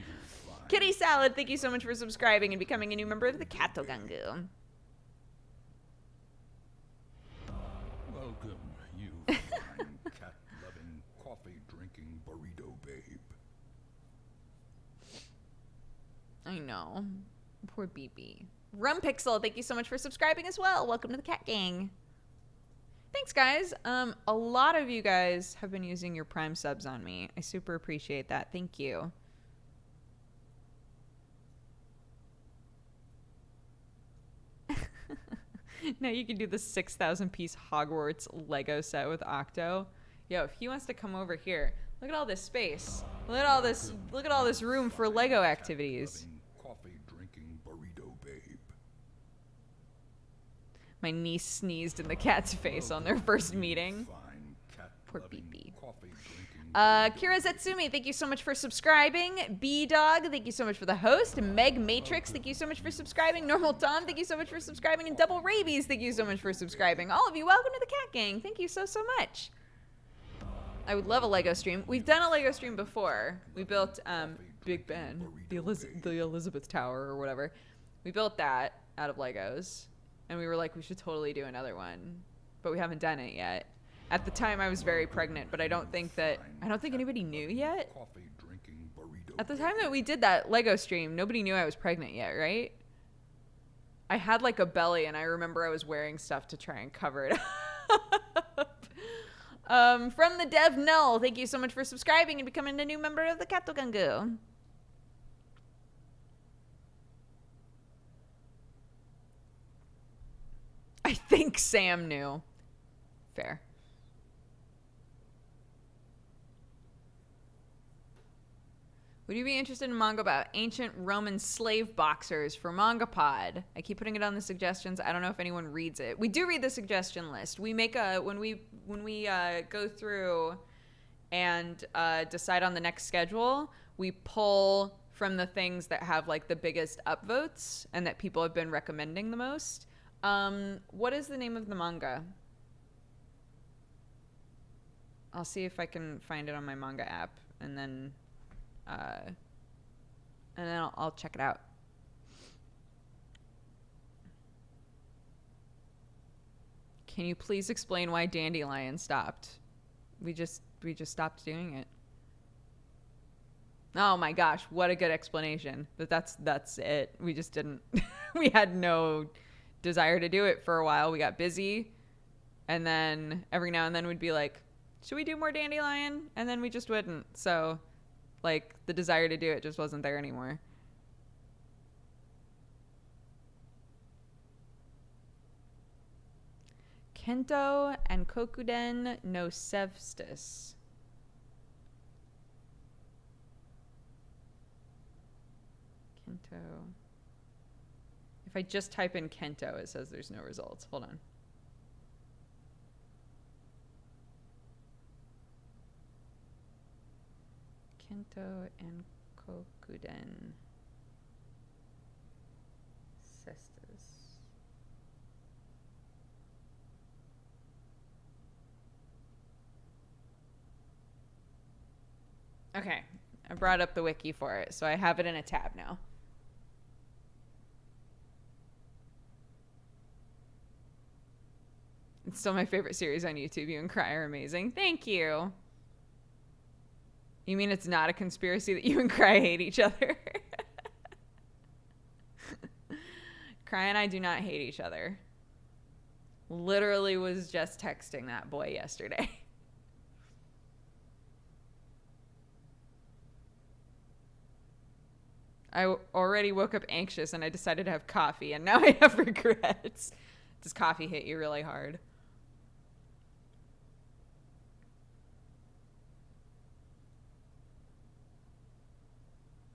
Kitty Salad, thank you so much for subscribing and becoming a new member of the Katogangu. Welcome, you fine cat-loving, coffee-drinking burrito babe. I know. Poor BB. Rumpixel, thank you so much for subscribing as well. Welcome to the Cat Gang. Thanks, guys. A lot of you guys have been using your Prime subs on me. I super appreciate that. Thank you. Now you can do the 6,000-piece Hogwarts Lego set with Octo. Yo, if he wants to come over here, look at all this space. Look at all this room for Lego activities. Coffee-drinking burrito babe. My niece sneezed in the cat's face on their first meeting. Poor BB. Kira Zetsumi, thank you so much for subscribing. B-Dog, thank you so much for the host. Meg Matrix, thank you so much for subscribing. Normal Tom, thank you so much for subscribing. And Double Rabies, thank you so much for subscribing. All of you, welcome to the Cat Gang. Thank you so much. I would love a Lego stream. We've done a Lego stream before. We built Big Ben, the Elizabeth Tower or whatever. We built that out of Legos, and we were like, we should totally do another one, but we haven't done it yet. At the time, I was very pregnant, but I don't think anybody knew yet. Coffee drinking burrito. At the time that we did that Lego stream, nobody knew I was pregnant yet, right? I had like a belly, and I remember I was wearing stuff to try and cover it up. From the Dev Null, thank you so much for subscribing and becoming a new member of the Katogangu. I think Sam knew. Fair. Would you be interested in manga about ancient Roman slave boxers for MangaPod? I keep putting it on the suggestions. I don't know if anyone reads it. We do read the suggestion list. We make when we go through and decide on the next schedule, we pull from the things that have like the biggest upvotes and that people have been recommending the most. What is the name of the manga? I'll see if I can find it on my manga app, and then I'll check it out. Can you please explain why Dandelion stopped? We just stopped doing it. Oh my gosh, what a good explanation. But that's it. We just didn't. We had no desire to do it for a while. We got busy, and then every now and then we'd be like, should we do more Dandelion? And then we just wouldn't. So like the desire to do it just wasn't there anymore. Kento and Kokuden no Sevstis. Kento. If I just type in Kento, it says there's no results. Hold on. Kento and Kokuden. Cestus. Okay, I brought up the wiki for it, so I have it in a tab now. It's still my favorite series on YouTube. You and Cry are amazing. Thank you. You mean it's not a conspiracy that you and Cry hate each other? Cry and I do not hate each other. Literally was just texting that boy yesterday. I already woke up anxious and I decided to have coffee, and now I have regrets. Does coffee hit you really hard?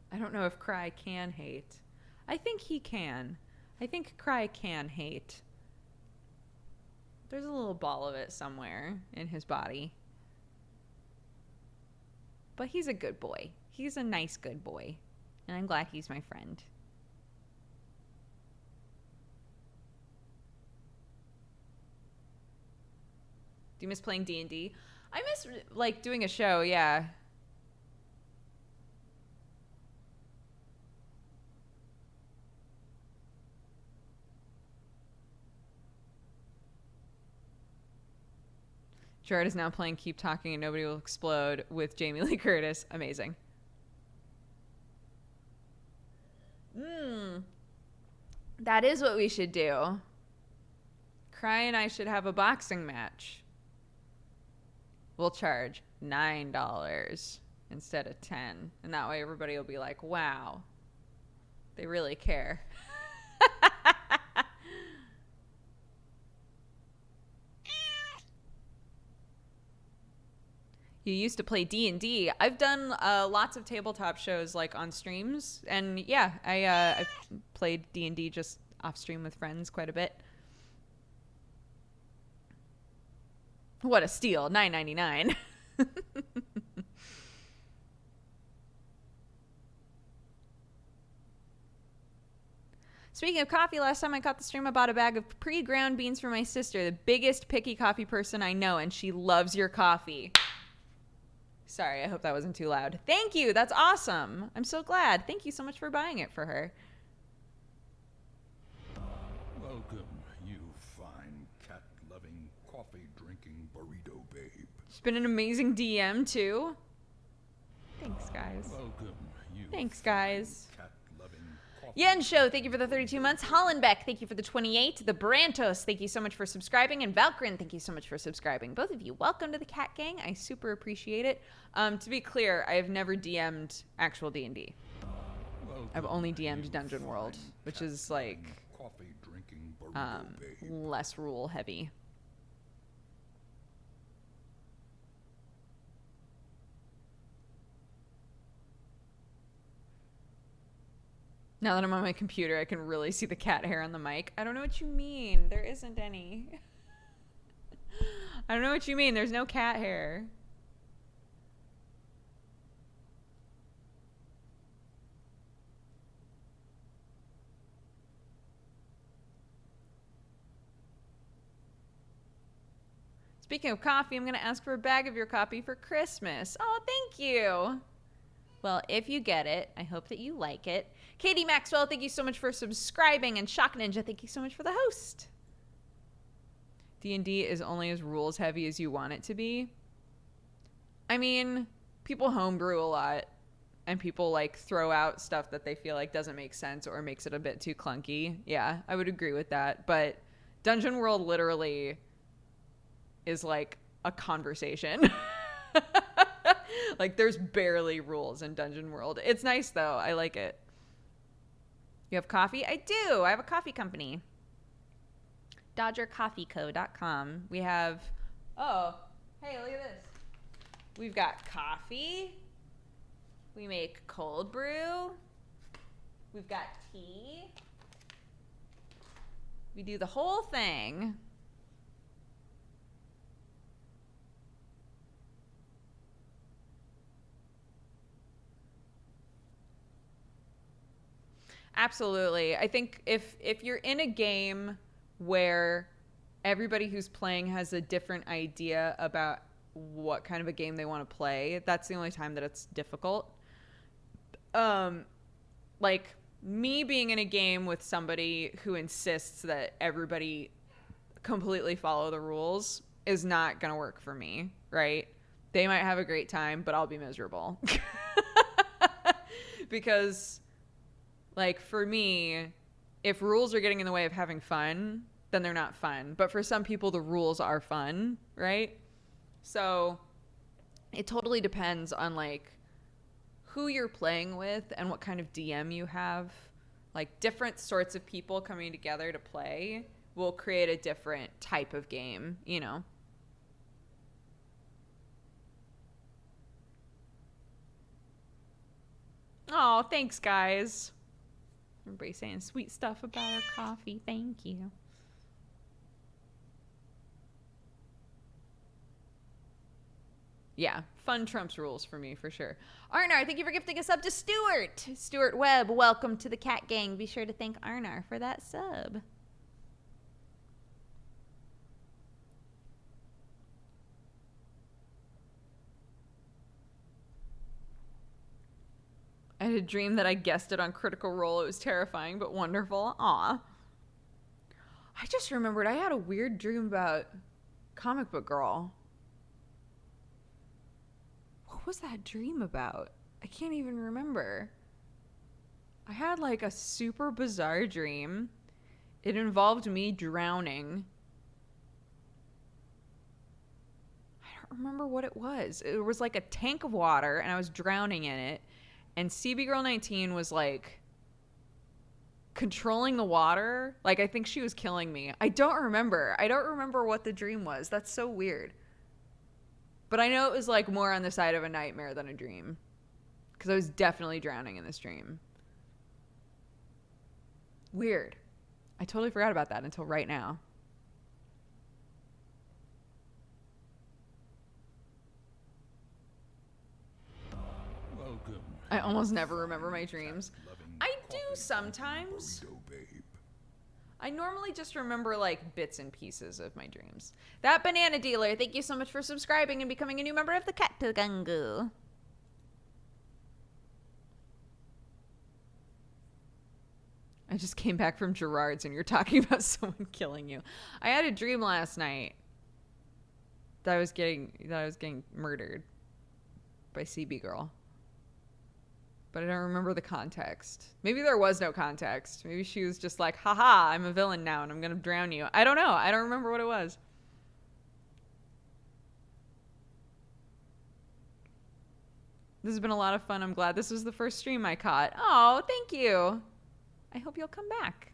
I don't know if Cry can hate. I think he can. I think Cry can hate. There's a little ball of it somewhere in his body. But he's a good boy. He's a nice good boy. And I'm glad he's my friend. Do you miss playing D&D? I miss, like, doing a show, yeah. Jared is now playing Keep Talking and Nobody Will Explode with Jamie Lee Curtis. Amazing. That is what we should do. Cry and I should have a boxing match. We'll charge $9 instead of $10. And that way everybody will be like, wow, they really care. You used to play D&D. I've done lots of tabletop shows like on streams, and yeah, I've played D&D just off stream with friends quite a bit. What a steal, $9.99. Speaking of coffee, last time I caught the stream, I bought a bag of pre-ground beans for my sister, the biggest picky coffee person I know, and she loves your coffee. Sorry, I hope that wasn't too loud. Thank you. That's awesome. I'm so glad. Thank you so much for buying it for her. Welcome, you fine cat-loving, coffee-drinking burrito babe. She's been an amazing DM too. Thanks, guys. Welcome, you Thanks, fine guys. cat-loving, coffee- Yen Show, thank you for the 32 months. Hollenbeck, thank you for the 28. The Brantos, thank you so much for subscribing. And Valkyrin, thank you so much for subscribing. Both of you, welcome to the Cat Gang. I super appreciate it. To be clear, I have never DM'd actual D&D. Welcome, I've only DM'd you Dungeon World, fine which is cat-loving, like coffee-drinking burrito babe. less rule heavy. Now that I'm on my computer, I can really see the cat hair on the mic. I don't know what you mean. There isn't any. I don't know what you mean. There's no cat hair. Speaking of coffee, I'm going to ask for a bag of your coffee for Christmas. Oh, thank you. Well, if you get it, I hope that you like it. Katie Maxwell, thank you so much for subscribing. And Shock Ninja, thank you so much for the host. D&D is only as rules heavy as you want it to be. I mean, people homebrew a lot. And people like throw out stuff that they feel like doesn't make sense or makes it a bit too clunky. Yeah, I would agree with that. But Dungeon World literally is like a conversation. Like there's barely rules in Dungeon World. It's nice though. I like it. You have coffee? I do. I have a coffee company. DodgerCoffeeCo.com. We have, oh, hey, look at this. We've got coffee. We make cold brew. We've got tea. We do the whole thing. Absolutely. I think if you're in a game where everybody who's playing has a different idea about what kind of a game they want to play, that's the only time that it's difficult. Like me being in a game with somebody who insists that everybody completely follow the rules is not going to work for me, right? They might have a great time, but I'll be miserable. Because like for me, if rules are getting in the way of having fun, then they're not fun. But for some people, the rules are fun, right? So it totally depends on like who you're playing with and what kind of DM you have. Like different sorts of people coming together to play will create a different type of game, you know? Oh, thanks, guys. Everybody saying sweet stuff about our coffee. Thank you. Yeah, fun trumps rules for me, for sure. Arnar, thank you for gifting a sub to Stuart. Stuart Webb, welcome to the Cat Gang. Be sure to thank Arnar for that sub. I had a dream that I guessed it on Critical Role. It was terrifying, but wonderful. Aw. I just remembered I had a weird dream about Comic Book Girl. What was that dream about? I can't even remember. I had like a super bizarre dream. It involved me drowning. I don't remember what it was. It was like a tank of water and I was drowning in it. And CB Girl 19 was like controlling the water. Like I think she was killing me. I don't remember. I don't remember what the dream was. That's so weird. But I know it was like more on the side of a nightmare than a dream. Because I was definitely drowning in this dream. Weird. I totally forgot about that until right now. Welcome, I almost never remember my dreams. I do sometimes. burrito babe. I normally just remember like bits and pieces of my dreams. That banana dealer, thank you so much for subscribing and becoming a new member of the Katagangu. I just came back from Gerard's and you're talking about someone killing you. I had a dream last night that I was getting murdered by CB girl. But I don't remember the context. Maybe there was no context. Maybe she was just like, haha, I'm a villain now and I'm going to drown you. I don't know. I don't remember what it was. This has been a lot of fun. I'm glad this was the first stream I caught. Oh, thank you. I hope you'll come back.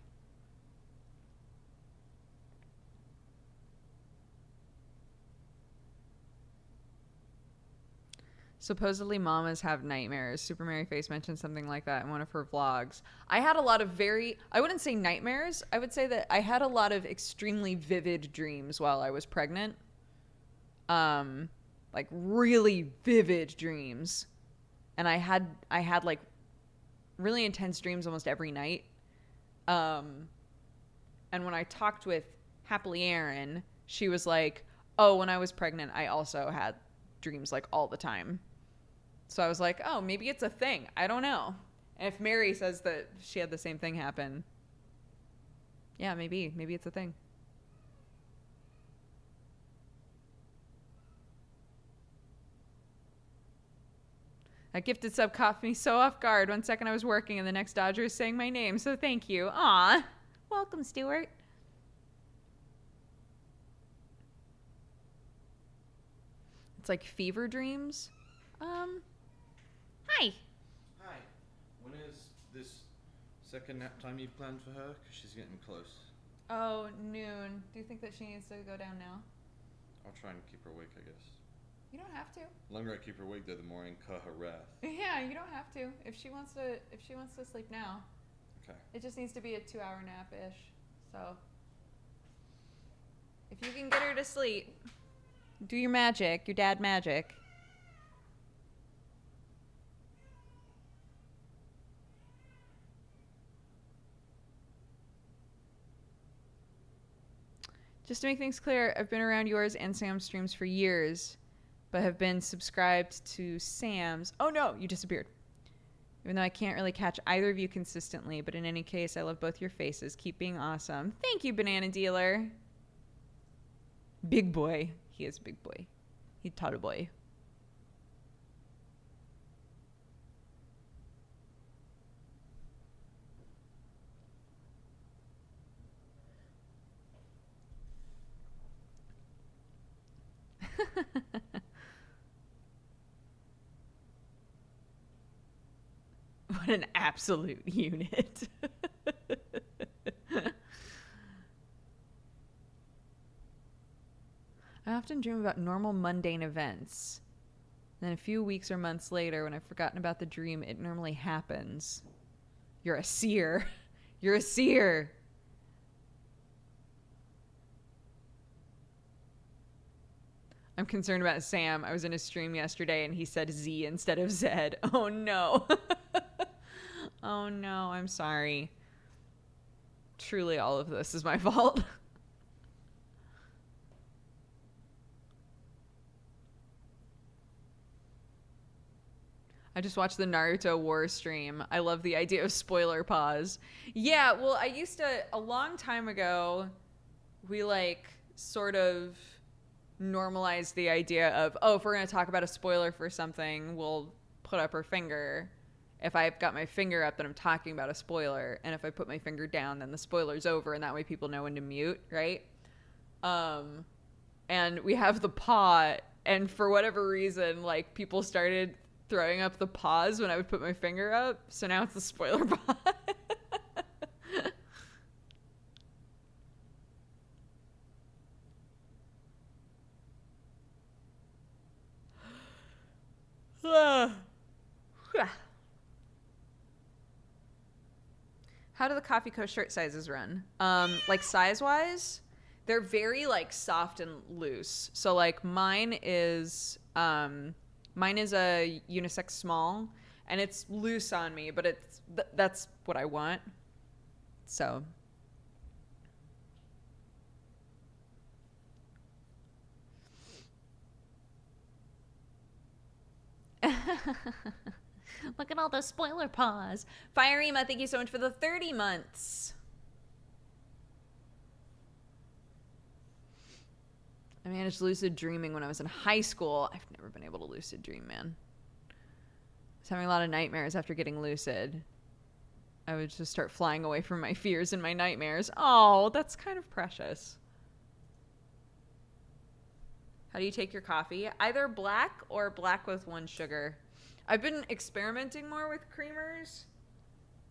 Supposedly mamas have nightmares. Super Mary Face mentioned something like that in one of her vlogs. I had a lot of I wouldn't say nightmares. I would say that I had a lot of extremely vivid dreams while I was pregnant. Like really vivid dreams. And I had like really intense dreams almost every night. And when I talked with Happily Aaron, she was like, oh, when I was pregnant, I also had dreams like all the time. So I was like, oh, maybe it's a thing. I don't know. And if Mary says that she had the same thing happen, yeah, maybe it's a thing. That gifted sub caught me so off guard. 1 second I was working and the next Dodger is saying my name, so thank you. Aw. Welcome, Stuart. It's like fever dreams. Hi. Hi. When is this second nap time you've planned for her? Because she's getting close. Oh, noon. Do you think that she needs to go down now? I'll try and keep her awake, I guess. You don't have to. The longer I keep her awake, though, the more I incur her wrath. Yeah, you don't have to. If she wants to sleep now. Okay. It just needs to be a 2-hour nap-ish. So if you can get her to sleep, do your magic, your dad magic. Just to make things clear, I've been around yours and Sam's streams for years, but have been subscribed to Sam's. Oh no, you disappeared. Even though I can't really catch either of you consistently, but in any case, I love both your faces. Keep being awesome. Thank you, Banana Dealer. Big boy. He is a big boy. He's tall boy. What an absolute unit. I often dream about normal mundane events. Then a few weeks or months later, when I've forgotten about the dream, it normally happens. You're a seer. You're a seer. I'm concerned about Sam. I was in a stream yesterday and he said Z instead of Zed. Oh no. Oh no, I'm sorry. Truly all of this is my fault. I just watched the Naruto War stream. I love the idea of spoiler pause. Yeah, well, I used to, a long time ago, we like sort of normalized the idea of, oh, if we're going to talk about a spoiler for something, we'll put up our finger. If I've got my finger up, then I'm talking about a spoiler. And if I put my finger down, then the spoiler's over. And that way people know when to mute, right? And we have the paw. And for whatever reason, like, people started throwing up the pause when I would put my finger up. So now it's the spoiler paw. How do the Coffee Co shirt sizes run? Like size-wise, they're very like soft and loose. So like mine is a unisex small, and it's loose on me, but it's that's what I want. So Look at all those spoiler paws. Firema, thank you so much for the 30 months. I managed lucid dreaming when I was in high school. I've never been able to lucid dream, man. I was having a lot of nightmares after getting lucid. I would just start flying away from my fears and my nightmares. Oh, that's kind of precious. How do you take your coffee? Either black or black with 1 sugar. I've been experimenting more with creamers.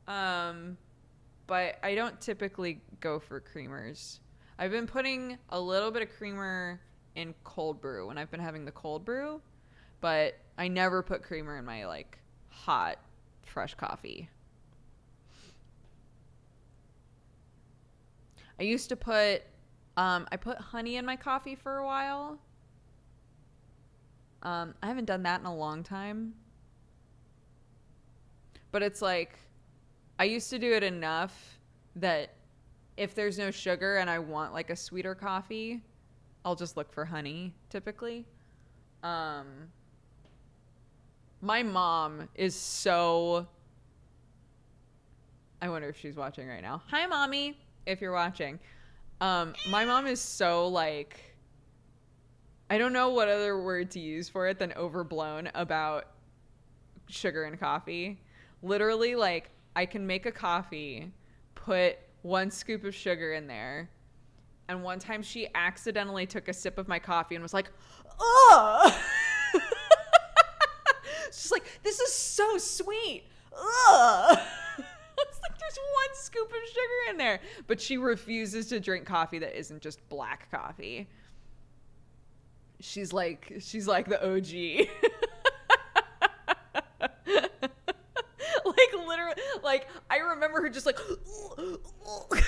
But I don't typically go for creamers. I've been putting a little bit of creamer in cold brew when I've been having the cold brew, but I never put creamer in my like hot, fresh coffee. I used to put, I put honey in my coffee for a while. I haven't done that in a long time. But it's like, I used to do it enough that if there's no sugar and I want like a sweeter coffee, I'll just look for honey typically. My mom is so, I wonder if she's watching right now. Hi, mommy, if you're watching. My mom is so like, I don't know what other word to use for it than overblown about sugar in coffee. Literally, like, I can make a coffee, put 1 scoop of sugar in there, and one time she accidentally took a sip of my coffee and was like, ugh! She's like, this is so sweet. Ugh! It's like, there's 1 scoop of sugar in there. But she refuses to drink coffee that isn't just black coffee. She's like the OG. Like literally, like I remember her just like, like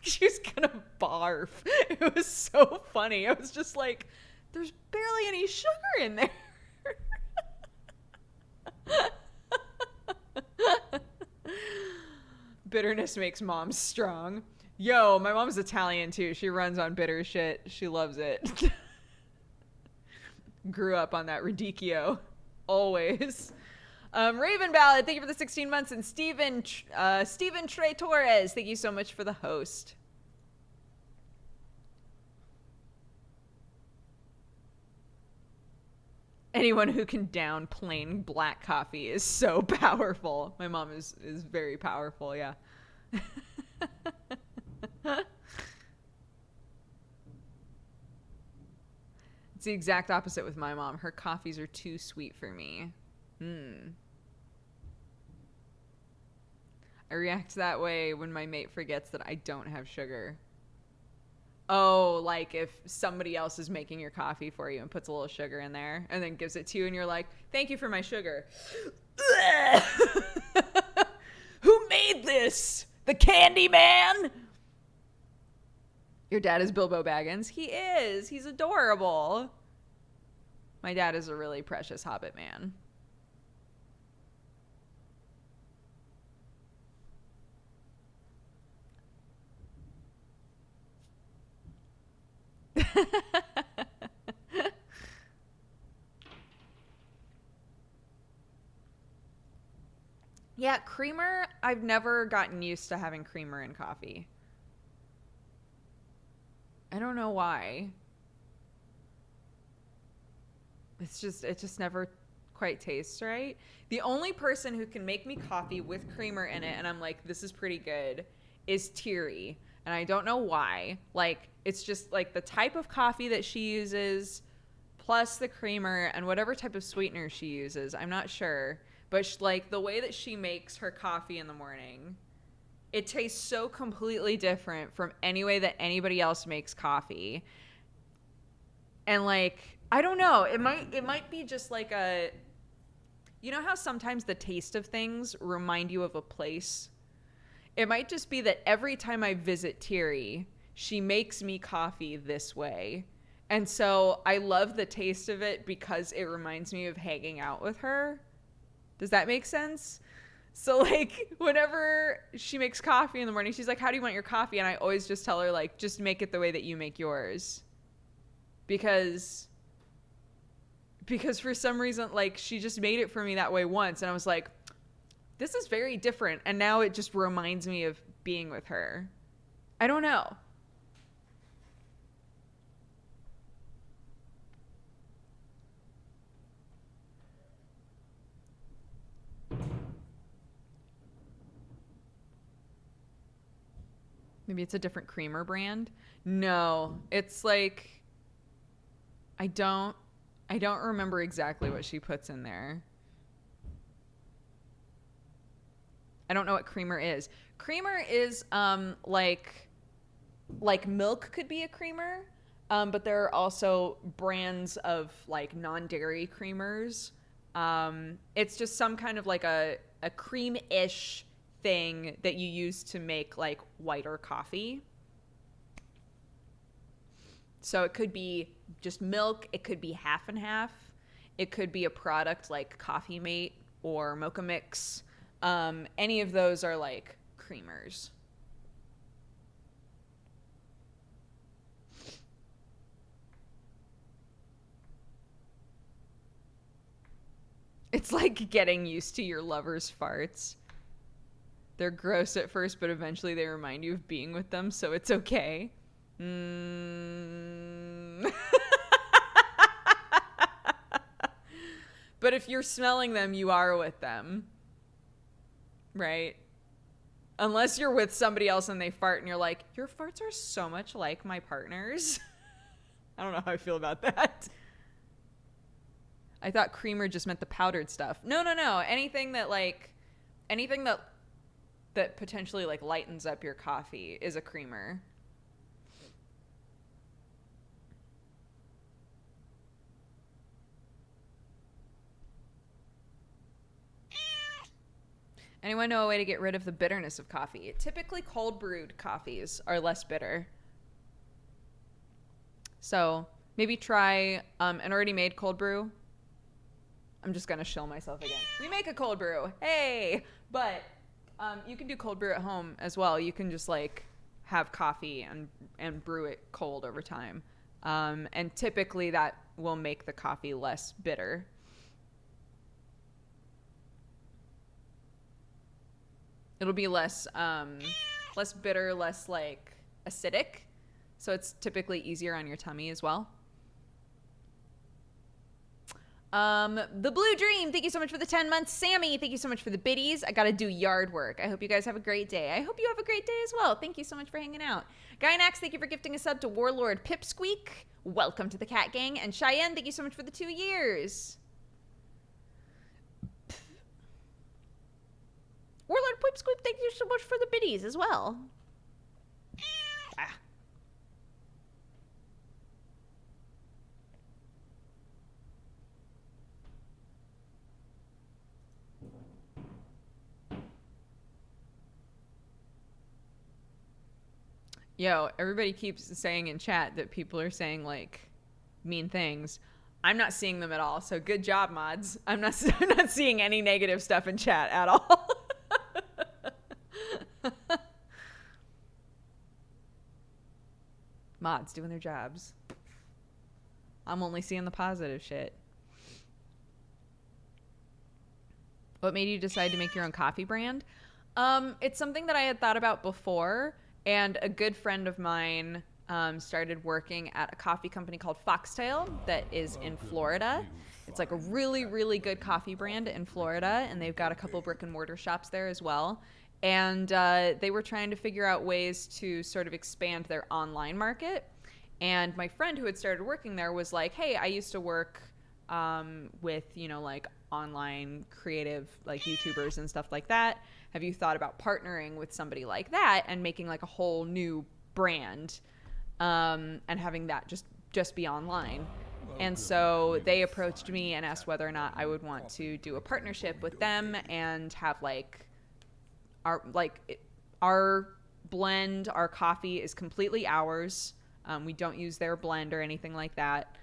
she was gonna barf. It was so funny. I was just like, there's barely any sugar in there. Bitterness makes moms strong. Yo, my mom's Italian too. She runs on bitter shit. She loves it. Grew up on that radicchio. Always. Raven Ballad, thank you for the 16 months. And Steven Trey Torres, thank you so much for the host. Anyone who can down plain black coffee is so powerful. My mom is very powerful, yeah. It's the exact opposite with my mom. Her coffees are too sweet for me. I react that way when my mate forgets that I don't have sugar. Oh, like if somebody else is making your coffee for you and puts a little sugar in there and then gives it to you and you're like, thank you for my sugar. Who made this? The Candy Man? Your dad is Bilbo Baggins. He is. He's adorable. My dad is a really precious Hobbit man. Yeah, creamer, I've never gotten used to having creamer in coffee. I don't know why. It just never quite tastes right. The only person who can make me coffee with creamer in it, and I'm like, this is pretty good, is Thierry. And I don't know why. Like, it's just like the type of coffee that she uses, plus the creamer and whatever type of sweetener she uses. I'm not sure. But like the way that she makes her coffee in the morning, it tastes so completely different from any way that anybody else makes coffee. And like, I don't know, it might be just like a, you know how sometimes the taste of things remind you of a place? It might just be that every time I visit Thierry, she makes me coffee this way. And so I love the taste of it because it reminds me of hanging out with her. Does that make sense? So like whenever she makes coffee in the morning, she's like, how do you want your coffee? And I always just tell her like, just make it the way that you make yours. Because because for some reason, like, she just made it for me that way once, and I was like, this is very different, and now it just reminds me of being with her. I don't know. Maybe it's a different creamer brand. No, it's like, I don't remember exactly what she puts in there. I don't know what creamer is. Creamer is like milk could be a creamer, but there are also brands of like non-dairy creamers. It's just some kind of like a cream-ish thing that you use to make like whiter coffee. So it could be just milk, it could be half and half, it could be a product like Coffee Mate or Mocha Mix. Any of those are like creamers. It's like getting used to your lover's farts. They're gross at first, but eventually they remind you of being with them, so it's okay. But if you're smelling them, you are with them. Right? Unless you're with somebody else and they fart and you're like, your farts are so much like my partner's. I don't know how I feel about that. I thought creamer just meant the powdered stuff. No. Anything that potentially like lightens up your coffee is a creamer. Anyone know a way to get rid of the bitterness of coffee? Typically cold brewed coffees are less bitter. So maybe try an already made cold brew. I'm just going to shill myself again. We make a cold brew. Hey! But you can do cold brew at home as well. You can just like have coffee and brew it cold over time. And typically that will make the coffee less bitter. It'll be less bitter, less like acidic. So it's typically easier on your tummy as well. The Blue Dream, thank you so much for the 10 months. Sammy, thank you so much for the biddies. I gotta do yard work. I hope you guys have a great day. I hope you have a great day as well. Thank you so much for hanging out. Gynax, thank you for gifting a sub to Warlord Pipsqueak. Welcome to the Cat Gang. And Cheyenne, thank you so much for the 2 years. Warlord Pipsqueak, thank you so much for the biddies as well. Yo, everybody keeps saying in chat that people are saying like mean things. I'm not seeing them at all. So good job, mods. I'm not seeing any negative stuff in chat at all. Mods doing their jobs. I'm only seeing the positive shit. What made you decide to make your own coffee brand? It's something that I had thought about before, and a good friend of mine started working at a coffee company called Foxtail that is in Florida. It's like a really, really good coffee brand in Florida, and they've got a couple brick and mortar shops there as well. And they were trying to figure out ways to sort of expand their online market. And my friend who had started working there was like, hey, I used to work with, like online creative, like YouTubers and stuff like that. Have you thought about partnering with somebody like that and making like a whole new brand and having that just be online? And so they approached me and asked whether or not I would want to do a partnership with them and have like our blend, our coffee is completely ours. We don't use their blend or anything like that.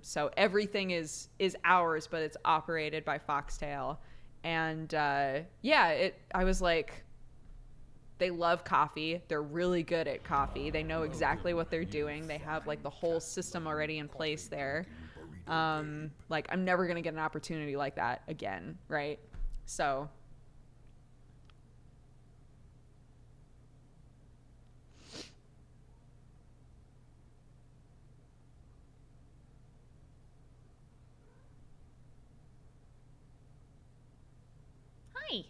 So everything is ours, but it's operated by Foxtail. And I was like, they love coffee. They're really good at coffee. They know exactly what they're doing. They have like the whole system already in place there. Like, I'm never going to get an opportunity like that again, right? So... Hi.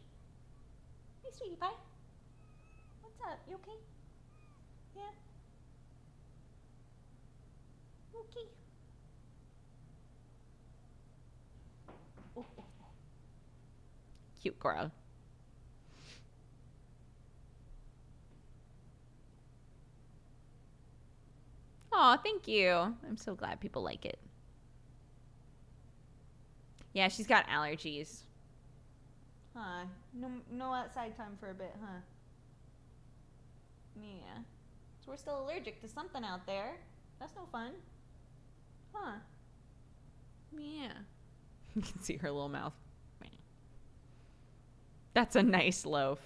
Hey, sweetie pie. What's up? You okay? Yeah. Okay. Oh, oh, oh. Cute girl. Aw, thank you. I'm so glad people like it. Yeah, she's got allergies. Huh. No outside time for a bit, huh? Yeah. So we're still allergic to something out there. That's no fun. Huh. Yeah. You can see her little mouth. That's a nice loaf.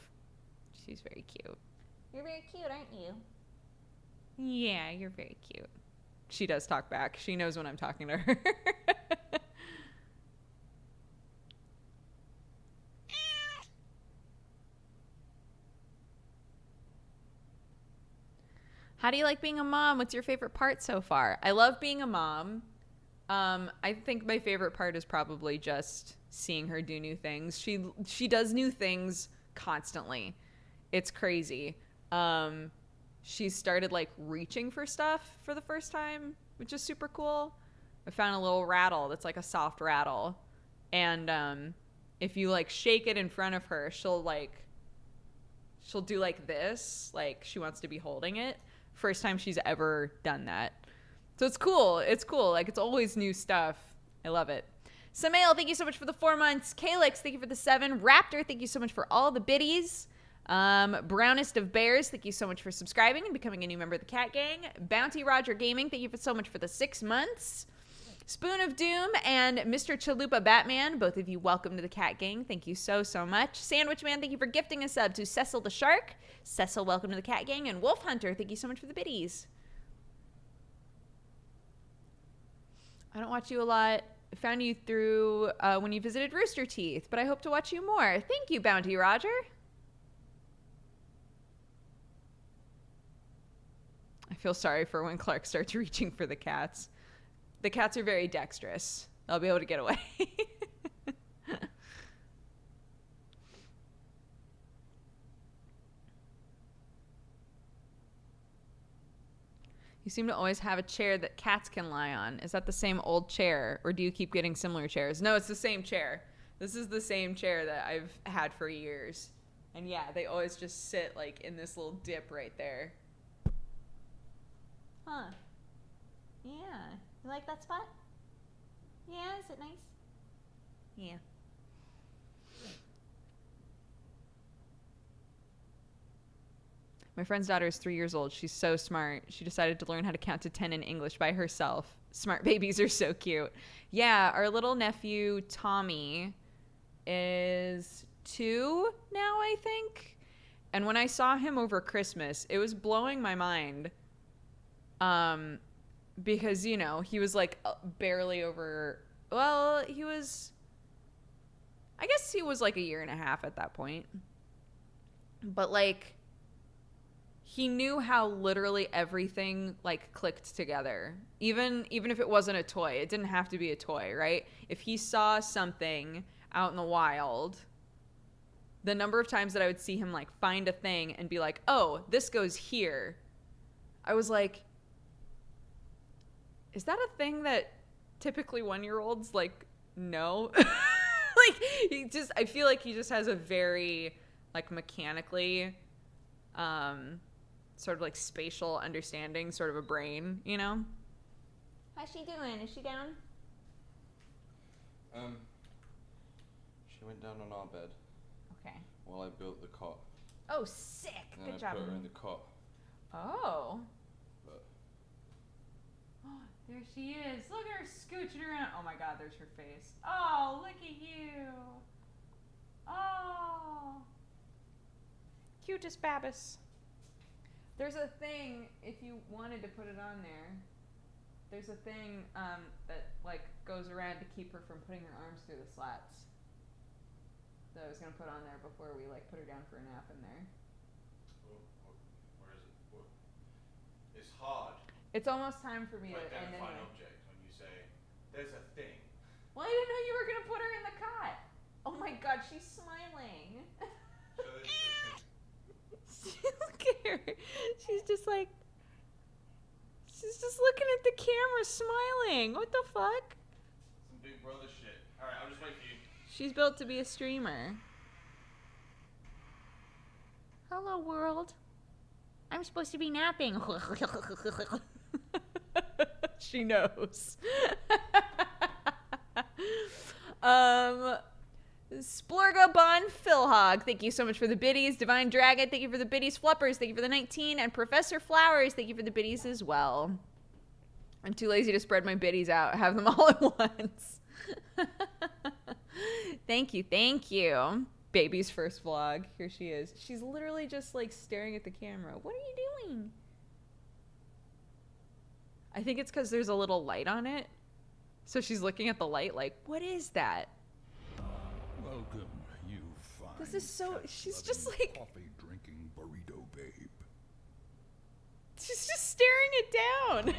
She's very cute. You're very cute, aren't you? Yeah, you're very cute. She does talk back. She knows when I'm talking to her. How do you like being a mom? What's your favorite part so far? I love being a mom. I think my favorite part is probably just seeing her do new things. She does new things constantly. It's crazy. She started like reaching for stuff for the first time, which is super cool. I found a little rattle that's like a soft rattle, and if you like shake it in front of her, she'll do like this, like she wants to be holding it. First time she's ever done that. So it's cool. It's cool. Like, it's always new stuff. I love it. Samael, thank you so much for the 4 months. Kalix, thank you for the 7. Raptor, thank you so much for all the biddies. Brownest of Bears, thank you so much for subscribing and becoming a new member of the Cat Gang. Bounty Roger Gaming, thank you so much for the 6 months. Spoon of Doom and Mr. Chalupa Batman, both of you welcome to the Cat Gang. Thank you so much. Sandwich Man, thank you for gifting a sub to Cecil the Shark. Cecil, welcome to the Cat Gang. And Wolf Hunter, thank you so much for the biddies. I don't watch you a lot. I found you through when you visited Rooster Teeth, but I hope to watch you more. Thank you, Bounty Roger. I feel sorry for when Clark starts reaching for the cats. The cats are very dexterous. They'll be able to get away. You seem to always have a chair that cats can lie on. Is that the same old chair, or do you keep getting similar chairs? No, it's the same chair. This is the same chair that I've had for years. And yeah, they always just sit like in this little dip right there. Huh. Yeah. You like that spot? Yeah, is it nice? Yeah. My friend's daughter is 3 years old. She's so smart. She decided to learn how to count to 10 in English by herself. Smart babies are so cute. Yeah, our little nephew, Tommy, is 2 now, I think. And when I saw him over Christmas, it was blowing my mind. Because, you know, he was like barely over, well, he was, I guess he was like a year and a half at that point. But like, he knew how literally everything like clicked together. Even if it wasn't a toy, it didn't have to be a toy, right? If he saw something out in the wild, the number of times that I would see him like find a thing and be like, oh, this goes here. I was like, is that a thing that typically 1-year-olds like know? Like I feel like he just has a very like mechanically, sort of like spatial understanding, sort of a brain, you know? How's she doing? Is she down? She went down on our bed Okay. while I built the cot. Oh, sick. And Good then job. I put her in the cot. Oh. But Oh, there she is. Look at her scooching around. Oh my god, there's her face. Oh, look at you. Oh. Cutest Babis. There's a thing, if you wanted to put it on there, There's a thing that like goes around to keep her from putting her arms through the slats. That I was gonna put on there before we like put her down for a nap in there. Where is it? What? It's hard It's almost time for me to to end identify an anyway. object when you say there's a thing. Well, I didn't know you were gonna put her in the cot. Oh my god, she's smiling. So there's a thing. Look at her. She's just like. She's just looking at the camera, smiling. What the fuck? Some big brother shit. Alright, I'll just wait for you. She's built to be a streamer. Hello, world. I'm supposed to be napping. She knows. Splurga Bon Philhog, thank you so much for the biddies. Divine Dragon, thank you for the biddies. Fluppers, thank you for the 19. And Professor Flowers, thank you for the biddies as well. I'm too lazy to spread my biddies out. Have them all at once. Thank you, thank you. Baby's first vlog. Here she is. She's literally just like staring at the camera. What are you doing? I think it's because there's a little light on it. So she's looking at the light like, what is that? Welcome, you fine. This is so. She's cat-loving, just like. coffee-drinking burrito babe. She's just staring it down.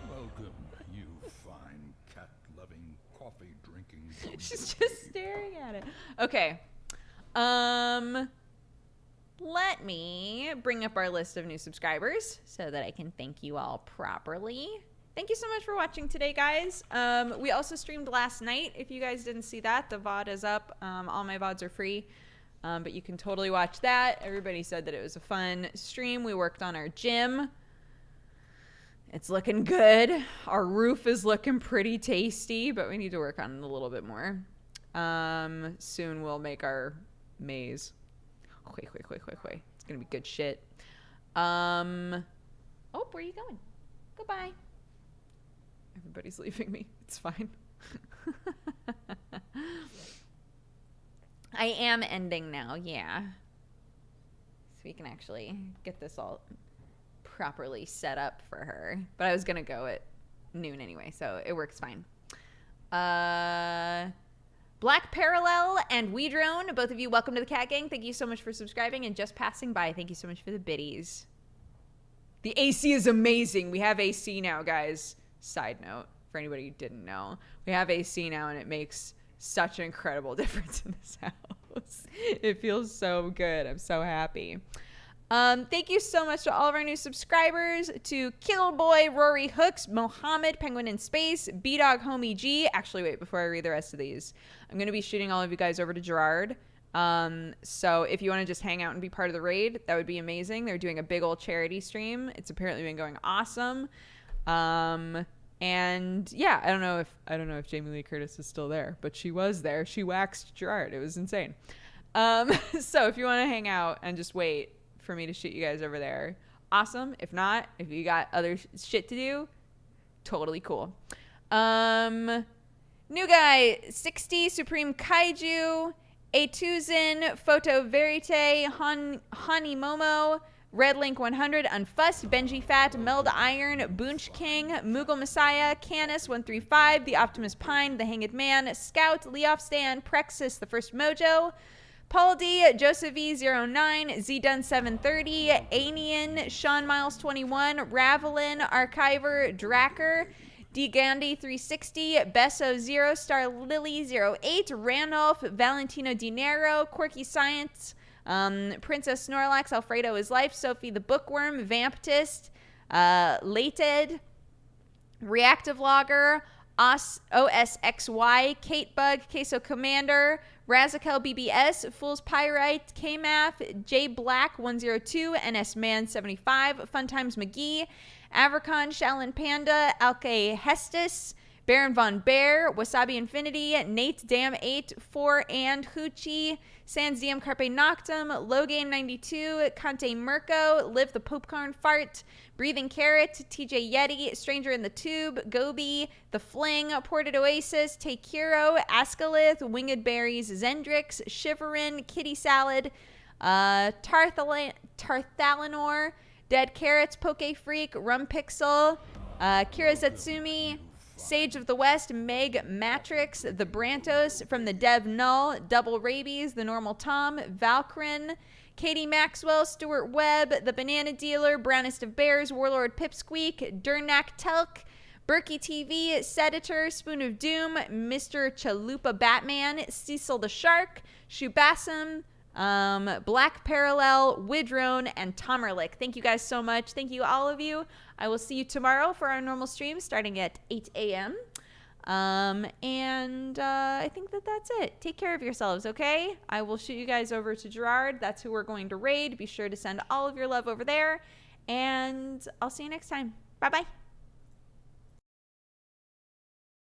Welcome, you fine cat-loving, coffee-drinking burrito She's just babe. staring at it. Okay. Let me bring up our list of new subscribers so that I can thank you all properly. Thank you so much for watching today, guys. We also streamed last night. If you guys didn't see that, the VOD is up. All my VODs are free, but you can totally watch that. Everybody said that it was a fun stream. We worked on our gym. It's looking good. Our roof is looking pretty tasty, but we need to work on it a little bit more. Soon we'll make our maze. Wait. It's gonna be good shit. Oh, where are you going? Goodbye. Everybody's leaving me. It's fine. I am ending now, yeah. So we can actually get this all properly set up for her. But I was gonna go at noon anyway, so it works fine. Black Parallel and Weedrone, both of you, welcome to the Cat Gang. Thank you so much for subscribing and just passing by. Thank you so much for the biddies. The AC is amazing. We have AC now, guys. Side note, for anybody who didn't know, we have AC now, and it makes such an incredible difference in this house. It feels so good. I'm so happy. Thank you so much to all of our new subscribers, to Killboy, Rory Hooks, Mohammed, Penguin in Space, B-Dog Homie G. Actually, wait, before I read the rest of these, I'm going to be shooting all of you guys over to Gerard. So if you want to just hang out and be part of the raid, that would be amazing. They're doing a big old charity stream. It's apparently been going awesome. And yeah, I don't know if Jamie Lee Curtis is still there, but she was there. She waxed Gerard. It was insane. So if you want to hang out and just wait for me to shoot you guys over there, awesome. If not, if you got other shit to do, totally cool. New guy 60, Supreme Kaiju, Atuzin, Photo Verite, Hani Momo, Red Link 100, Unfussed, Benji Fat, Meld Iron, Boonch King, Moogle Messiah, Canis 135, The Optimus Pine, The Hanged Man, Scout, Leoff Stan, Prexis, The First Mojo, Paul D, Joseph E09, Z-Dun 730, Anian, Sean Miles 21, Ravelin, Archiver, Dracker, D Gandhi 360, Besso 0, Star Lily 08, Randolph, Valentino Dinero, Quirky Science, Princess Snorlax, Alfredo is Life, Sophie the Bookworm, Vamptist, Lated, Reactive Logger, OSXY, Kate Bug, Queso Commander, Razakel BBS, Fool's Pyrite, KMAF, J Black 102, NS Man 75, Fun Times McGee, Avricon, Shallon Panda, Alke Hestis, Baron Von Bear, Wasabi Infinity, Nate Dam 8, 4 and Hoochie, Sans Diem Carpe Noctum, Logame 92, Conte Mirko, Live the Popcorn Fart, Breathing Carrot, TJ Yeti, Stranger in the Tube, Gobi, The Fling, Ported Oasis, Take Hero, Ascalith, Winged Berries, Zendrix, Shiverin, Kitty Salad, Tarthalinor, Dead Carrots, Poke Freak, Rum Pixel, Kira Satsumi, Sage of the West, Meg Matrix, The Brantos, from the Dev Null, Double Rabies, The Normal Tom, Valkyrin, Katie Maxwell, Stuart Webb, The Banana Dealer, Brownest of Bears, Warlord Pipsqueak, Durnak Telk, Berkey TV, Sedator, Spoon of Doom, Mr. Chalupa Batman, Cecil the Shark, Shubasum, Black Parallel, Widrone, and Tomerlick. Thank you guys so much. Thank you, all of you. I will see you tomorrow for our normal stream starting at 8 a.m. I think that's it. Take care of yourselves, okay? I will shoot you guys over to Gerard. That's who we're going to raid. Be sure to send all of your love over there. And I'll see you next time. Bye-bye.